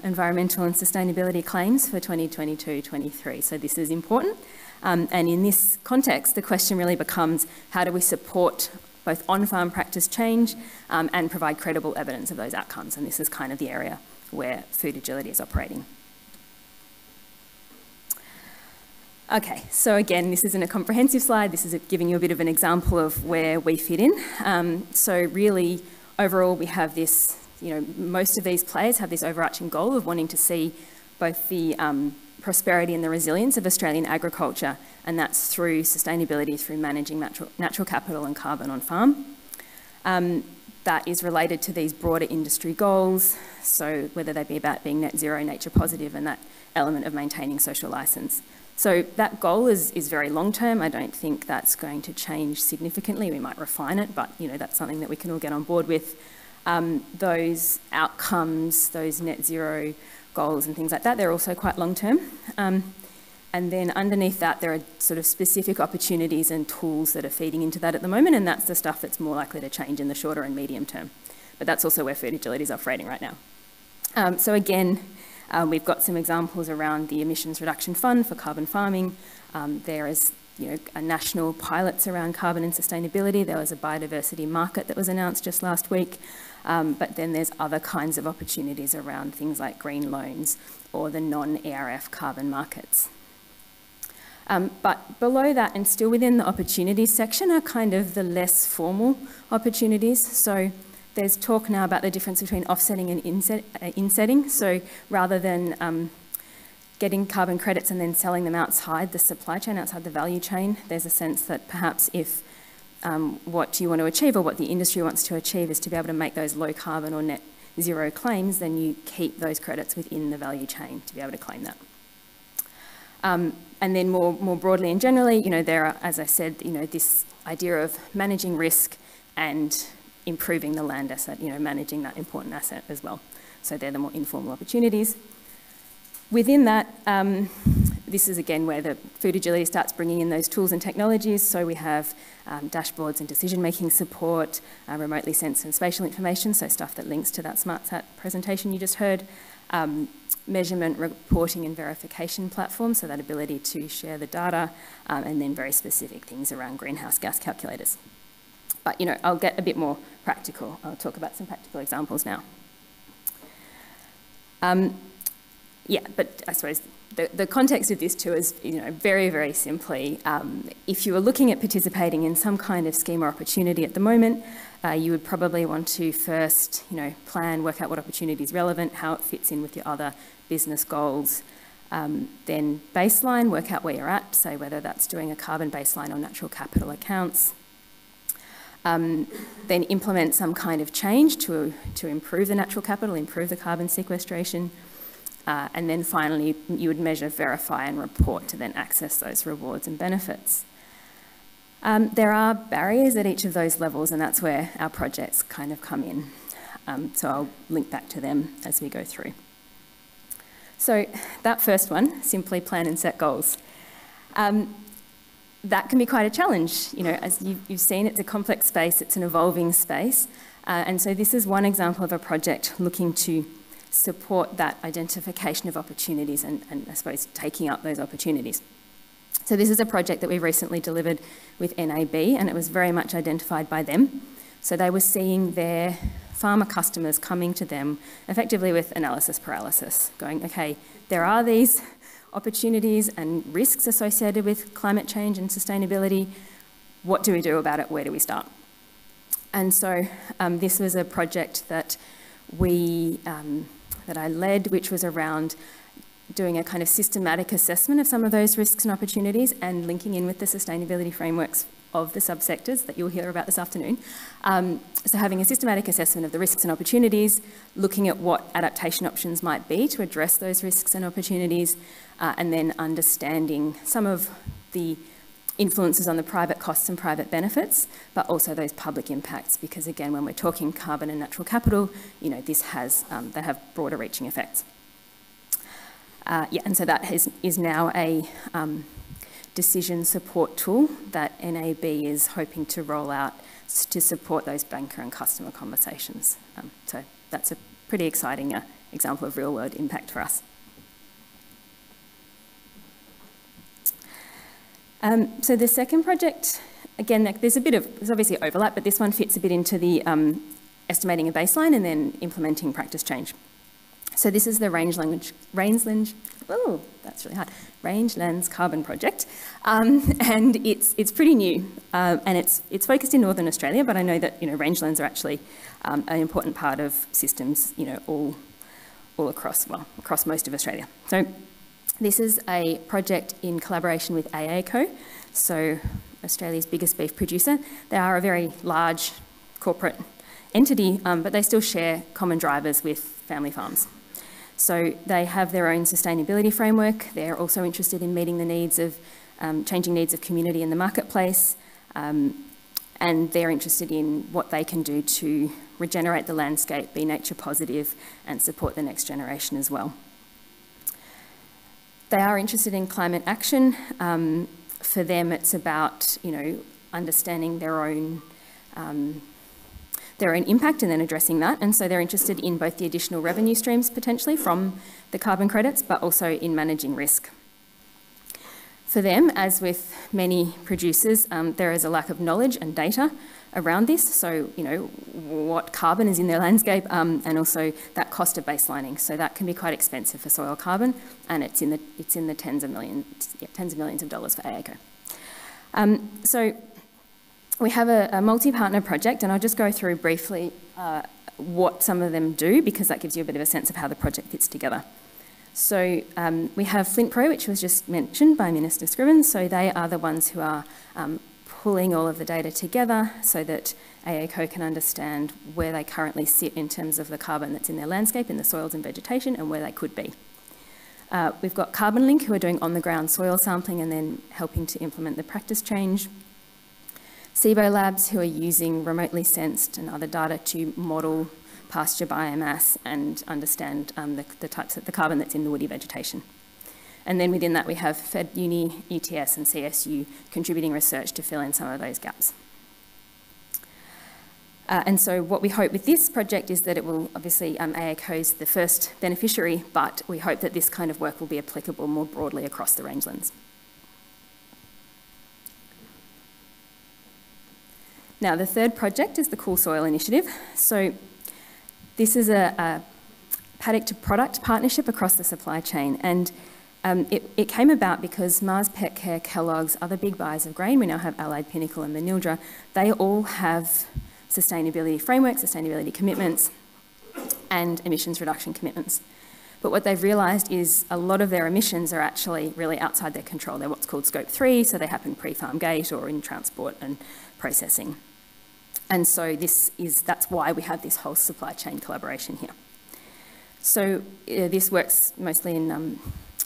environmental and sustainability claims for 2022-23. So this is important. And in this context, the question really becomes, how do we support both on-farm practice change and provide credible evidence of those outcomes? And this is kind of the area where Food Agility is operating. Okay, so again, this isn't a comprehensive slide. This is giving you a bit of an example of where we fit in. So really, overall, we have this, you know, most of these players have this overarching goal of wanting to see both the prosperity and the resilience of Australian agriculture, and that's through sustainability, through managing natural capital and carbon on farm. That is related to these broader industry goals, so whether they be about being net zero, nature positive, and that element of maintaining social licence. So that goal is very long term. I don't think that's going to change significantly. We might refine it, but you know, that's something that we can all get on board with. Those outcomes, those net zero goals and things like that, they're also quite long term. And then underneath that, there are sort of specific opportunities and tools that are feeding into that at the moment, and that's the stuff that's more likely to change in the shorter and medium term. But that's also where Food Agility is operating right now. So again, we've got some examples around the Emissions Reduction Fund for carbon farming. There is, you know, a national pilots around carbon and sustainability. There was a biodiversity market that was announced just last week. But then there's other kinds of opportunities around things like green loans or the non-ERF carbon markets. But below that, and still within the opportunities section, are kind of the less formal opportunities. So there's talk now about the difference between offsetting and insetting. So rather than getting carbon credits and then selling them outside the supply chain, outside the value chain, there's a sense that perhaps if what you want to achieve or what the industry wants to achieve is to be able to make those low carbon or net zero claims, then you keep those credits within the value chain to be able to claim that. And then more broadly and generally, you know, there are, as I said, you know, this idea of managing risk and improving the land asset, you know, managing that important asset as well. So they're the more informal opportunities. Within that, this is again where the Food Agility starts bringing in those tools and technologies. So we have dashboards and decision-making support, remotely sensed and spatial information, so stuff that links to that SmartSat presentation you just heard, measurement, reporting and verification platform, so that ability to share the data, and then very specific things around greenhouse gas calculators. But, you know, I'll get a bit more practical. I'll talk about some practical examples now. Yeah, but I suppose the context of this too is, you know, very, very simply, if you were looking at participating in some kind of scheme or opportunity at the moment, you would probably want to first, you know, plan, work out what opportunity is relevant, how it fits in with your other business goals, then baseline, work out where you're at, so whether that's doing a carbon baseline or natural capital accounts. Then implement some kind of change to improve the natural capital, improve the carbon sequestration. And then finally, you would measure, verify and report to then access those rewards and benefits. There are barriers at each of those levels, and that's where our projects kind of come in. So I'll link back to them as we go through. So that first one, simply plan and set goals. That can be quite a challenge. You know, as you've seen, it's a complex space, it's an evolving space. And so this is one example of a project looking to support that identification of opportunities and I suppose taking up those opportunities. So this is a project that we recently delivered with NAB, and it was very much identified by them. So they were seeing their farmer customers coming to them effectively with analysis paralysis, going, okay, there are these opportunities and risks associated with climate change and sustainability. What do we do about it? Where do we start? And so this was a project that that I led, which was around doing a kind of systematic assessment of some of those risks and opportunities and linking in with the sustainability frameworks of the subsectors that you'll hear about this afternoon. So having a systematic assessment of the risks and opportunities, looking at what adaptation options might be to address those risks and opportunities, and then understanding some of the influences on the private costs and private benefits, but also those public impacts, because again, when we're talking carbon and natural capital, you know, this has, they have broader reaching effects. And so that is now a decision support tool that NAB is hoping to roll out to support those banker and customer conversations. So that's a pretty exciting example of real-world impact for us. So the second project, again, there's obviously overlap, but this one fits a bit into the estimating a baseline and then implementing practice change. So this is the Rangelands Carbon Project, and it's pretty new, and it's focused in Northern Australia, but I know that, you know, rangelands are actually an important part of systems, you know, all across most of Australia. So this is a project in collaboration with AACO, so Australia's biggest beef producer. They are a very large corporate entity, but they still share common drivers with family farms. So they have their own sustainability framework. They're also interested in meeting the needs of, changing needs of community in the marketplace, and they're interested in what they can do to regenerate the landscape, be nature positive, and support the next generation as well. They are interested in climate action. For them, it's about, you know, understanding their own impact and then addressing that. And so they're interested in both the additional revenue streams potentially from the carbon credits, but also in managing risk. For them, as with many producers, there is a lack of knowledge and data around this. So, you know, what carbon is in their landscape, and also that cost of baselining. So that can be quite expensive for soil carbon, and it's in the tens of millions of dollars for AACO. So we have a multi-partner project, and I'll just go through briefly what some of them do, because that gives you a bit of a sense of how the project fits together. So we have Flint Pro, which was just mentioned by Minister Scriven. So they are the ones who are pulling all of the data together so that AACO can understand where they currently sit in terms of the carbon that's in their landscape, in the soils and vegetation, and where they could be. We've got Carbon Link, who are doing on-the-ground soil sampling and then helping to implement the practice change. SIBO Labs, who are using remotely sensed and other data to model pasture biomass and understand the types of the carbon that's in the woody vegetation. And then within that we have Fed Uni, ETS and CSU contributing research to fill in some of those gaps. And so what we hope with this project is that it will, obviously AACO is the first beneficiary, but we hope that this kind of work will be applicable more broadly across the rangelands. Now, the third project is the Cool Soil Initiative. So this is a paddock to product partnership across the supply chain. And it came about because Mars Pet Care, Kellogg's, other big buyers of grain, we now have Allied, Pinnacle and Manildra, they all have sustainability frameworks, sustainability commitments and emissions reduction commitments. But what they've realised is a lot of their emissions are actually really outside their control. They're what's called scope 3, so they happen pre-farm gate or in transport and processing. And so that's why we have this whole supply chain collaboration here. So this works mostly in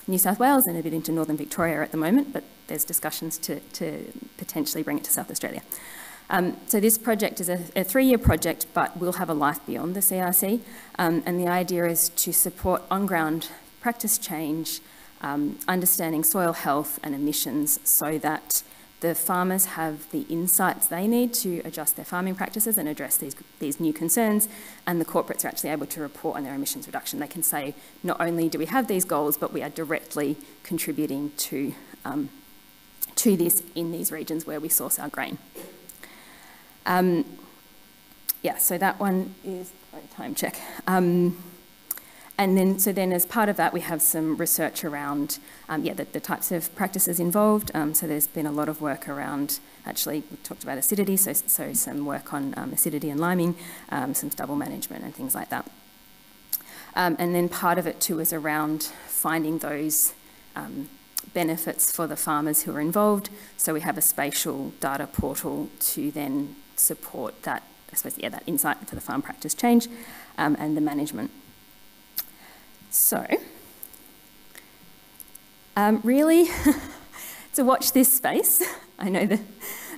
New South Wales and a bit into Northern Victoria at the moment, but there's discussions to potentially bring it to South Australia. So this project is a 3-year project, but will have a life beyond the CRC. And the idea is to support on-ground practice change, understanding soil health and emissions so that the farmers have the insights they need to adjust their farming practices and address these new concerns, and the corporates are actually able to report on their emissions reduction. They can say, not only do we have these goals, but we are directly contributing to this in these regions where we source our grain. Yeah, so that one is a time check. And then as part of that, we have some research around the types of practices involved. So there's been a lot of work around, actually, we talked about acidity, so some work on acidity and liming, some stubble management and things like that. And then part of it too is around finding those benefits for the farmers who are involved. So we have a spatial data portal to then support that, I suppose, that insight for the farm practice change and the management. So, really, to watch this space, I know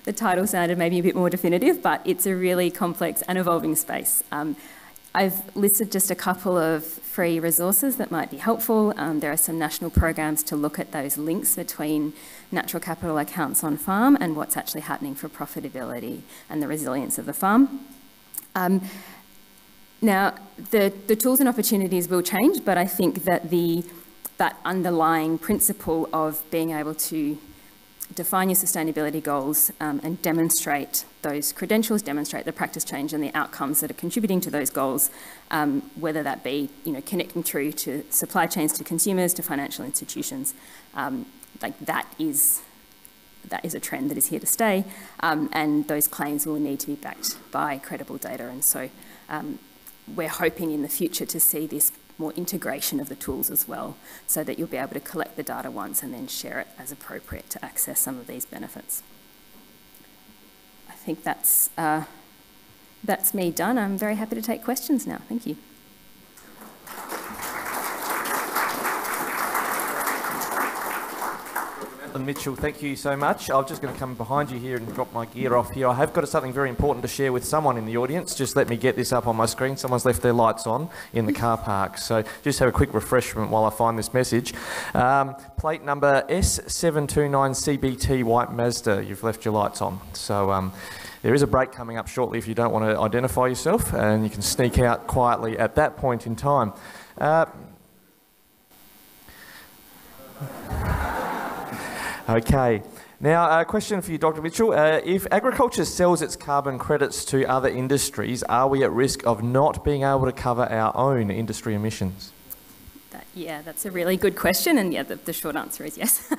the title sounded maybe a bit more definitive, but it's a really complex and evolving space. I've listed just a couple of free resources that might be helpful. There are some national programs to look at those links between natural capital accounts on farm and what's actually happening for profitability and the resilience of the farm. Now, the tools and opportunities will change, but I think that that underlying principle of being able to define your sustainability goals and demonstrate those credentials, demonstrate the practice change and the outcomes that are contributing to those goals, whether that be connecting through to supply chains, to consumers, to financial institutions, that is a trend that is here to stay, and those claims will need to be backed by credible data. And so we're hoping in the future to see this more integration of the tools as well, so that you'll be able to collect the data once and then share it as appropriate to access some of these benefits. I think that's me done. I'm very happy to take questions now. Thank you. Madeline Mitchell, thank you so much. I'm just going to come behind you here and drop my gear off here. I have got something very important to share with someone in the audience. Just let me get this up on my screen. Someone's left their lights on in the car park. So just have a quick refreshment while I find this message. Plate number S729CBT White Mazda. You've left your lights on. So there is a break coming up shortly if you don't want to identify yourself, and you can sneak out quietly at that point in time. Okay. Now, a question for you, Dr. Mitchell. If agriculture sells its carbon credits to other industries, are we at risk of not being able to cover our own industry emissions? That's a really good question, and the short answer is yes.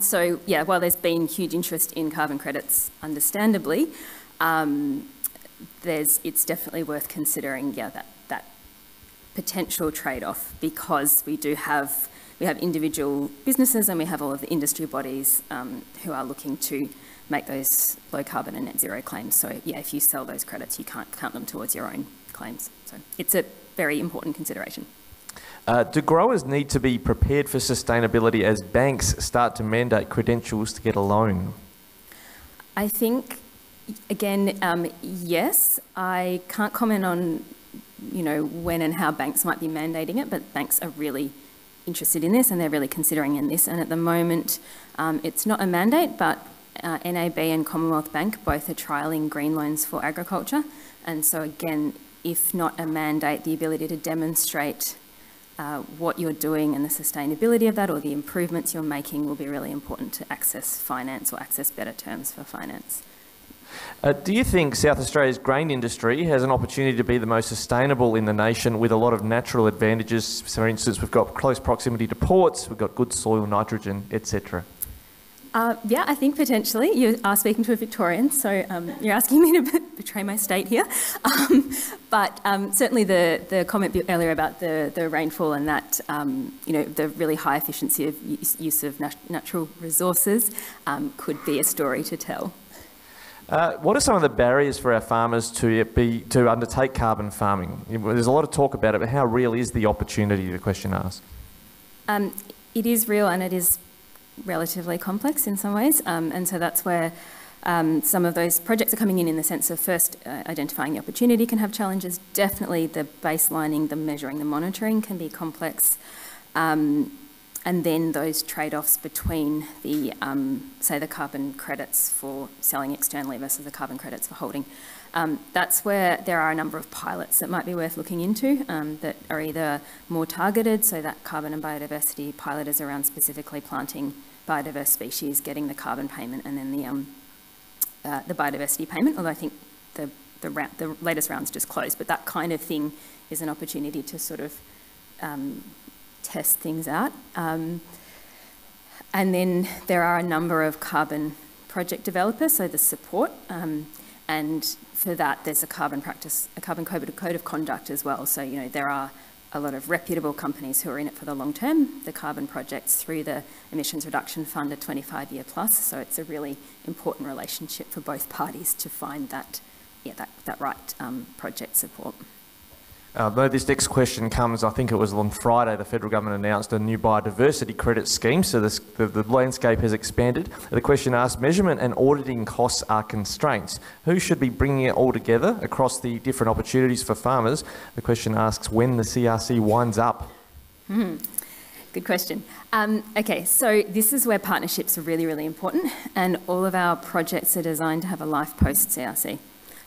So, while there's been huge interest in carbon credits, understandably, it's definitely worth considering, that potential trade-off, because we have individual businesses and we have all of the industry bodies who are looking to make those low carbon and net zero claims. So if you sell those credits, you can't count them towards your own claims. So it's a very important consideration. Do growers need to be prepared for sustainability as banks start to mandate credentials to get a loan? I think, again, yes. I can't comment on, when and how banks might be mandating it, but banks are really interested in this and they're really considering in this. And at the moment, it's not a mandate, but NAB and Commonwealth Bank both are trialling green loans for agriculture. And so again, if not a mandate, the ability to demonstrate what you're doing and the sustainability of that, or the improvements you're making, will be really important to access finance or access better terms for finance. Do you think South Australia's grain industry has an opportunity to be the most sustainable in the nation with a lot of natural advantages? For instance, we've got close proximity to ports, we've got good soil nitrogen, etc. I think potentially. You are speaking to a Victorian, so you're asking me to betray my state here. But certainly the comment earlier about the rainfall and that, the really high efficiency of use of natural resources could be a story to tell. What are some of the barriers for our farmers to undertake carbon farming? There's a lot of talk about it, but how real is the opportunity, the question asks? It is real, and it is relatively complex in some ways, and so that's where some of those projects are coming in the sense of first identifying the opportunity can have challenges. Definitely the baselining, the measuring, the monitoring can be complex. and then those trade-offs between the, say, the carbon credits for selling externally versus the carbon credits for holding. That's where there are a number of pilots that might be worth looking into that are either more targeted, so that carbon and biodiversity pilot is around specifically planting biodiverse species, getting the carbon payment, and then the biodiversity payment, although I think the latest round's just closed, but that kind of thing is an opportunity to sort of test things out. And then there are a number of carbon project developers, so the support, and for that there's a carbon code of conduct as well. So, you know, there are a lot of reputable companies who are in it for the long term. The carbon projects through the Emissions Reduction Fund are 25-year plus, so it's a really important relationship for both parties to find that right project support. Though this next question comes, I think it was on Friday, the federal government announced a new biodiversity credit scheme, so the landscape has expanded. The question asks, measurement and auditing costs are constraints. Who should be bringing it all together across the different opportunities for farmers? The question asks when the CRC winds up. Good question. Okay, so this is where partnerships are really, really important, and all of our projects are designed to have a life post-CRC.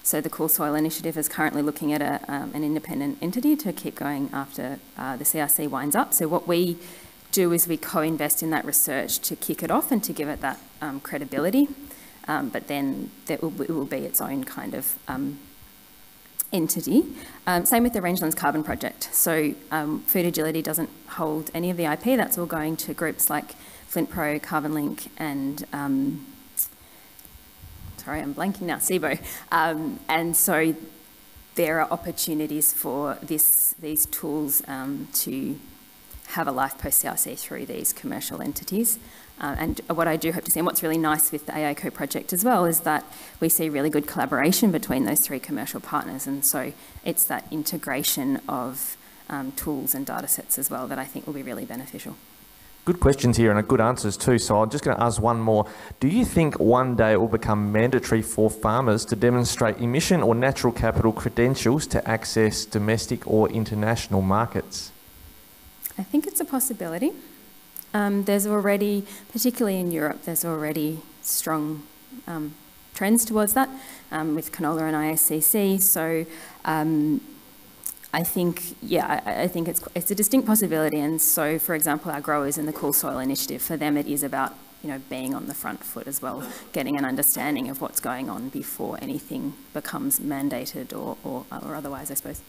So the Cool Soil Initiative is currently looking at an independent entity to keep going after the CRC winds up. So what we do is we co-invest in that research to kick it off and to give it that credibility, but then it will be its own kind of entity. Same with the Rangelands Carbon Project. So Food Agility doesn't hold any of the IP. That's all going to groups like Flint Pro, Carbon Link, and sorry, I'm blanking now, SIBO. And so there are opportunities for these tools to have a life post-CRC through these commercial entities. And what I do hope to see, and what's really nice with the AICO project as well, is that we see really good collaboration between those three commercial partners. And so it's that integration of tools and data sets as well that I think will be really beneficial. Good questions here and good answers too, so I'm just going to ask one more. Do you think one day it will become mandatory for farmers to demonstrate emission or natural capital credentials to access domestic or international markets? I think it's a possibility. There's already, particularly in Europe, there's already strong trends towards that with canola and ISCC. So I think, yeah, I think it's a distinct possibility. And so, for example, our growers in the Cool Soil Initiative, for them it is about, you know, being on the front foot as well, getting an understanding of what's going on before anything becomes mandated or otherwise, I suppose.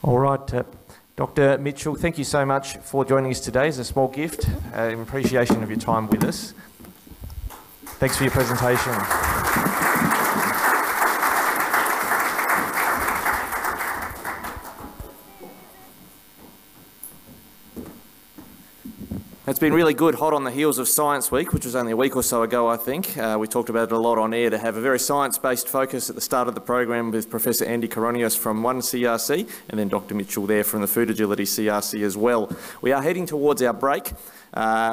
All right, Dr. Mitchell, thank you so much for joining us today as a small gift, in appreciation of your time with us. Thanks for your presentation. It's been really good, hot on the heels of Science Week, which was only a week or so ago, I think. We talked about it a lot on air, to have a very science-based focus at the start of the program with Professor Andy Koronios from one CRC and then Dr. Mitchell there from the Food Agility CRC as well. We are heading towards our break.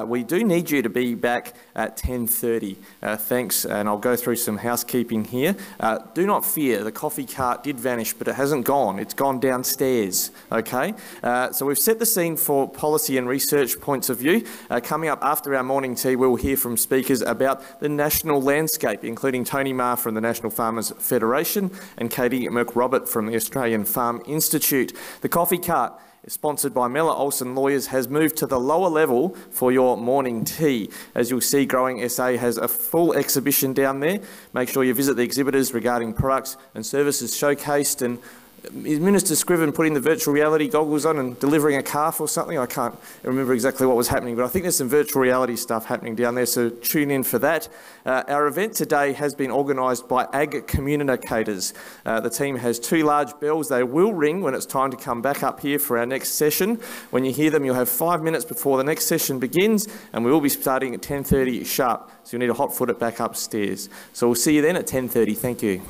We do need you to be back at 10:30. Thanks, and I'll go through some housekeeping here. Do not fear, the coffee cart did vanish, but it hasn't gone. It's gone downstairs, okay? So we've set the scene for policy and research points of view. Coming up after our morning tea, we'll hear from speakers about the national landscape, including Tony Marr from the National Farmers Federation and Katie McRobert from the Australian Farm Institute. The coffee cart, sponsored by Miller Olson Lawyers, has moved to the lower level for your morning tea. As you'll see, Growing SA has a full exhibition down there. Make sure you visit the exhibitors regarding products and services showcased. And is Minister Scriven putting the virtual reality goggles on and delivering a calf or something? I can't remember exactly what was happening, but I think there's some virtual reality stuff happening down there, so tune in for that. Our event today has been organised by Ag Communicators. The team has two large bells. They will ring when it's time to come back up here for our next session. When you hear them, you'll have 5 minutes before the next session begins, and we will be starting at 10:30 sharp, so you'll need to hot foot it back upstairs. So we'll see you then at 10:30. Thank you.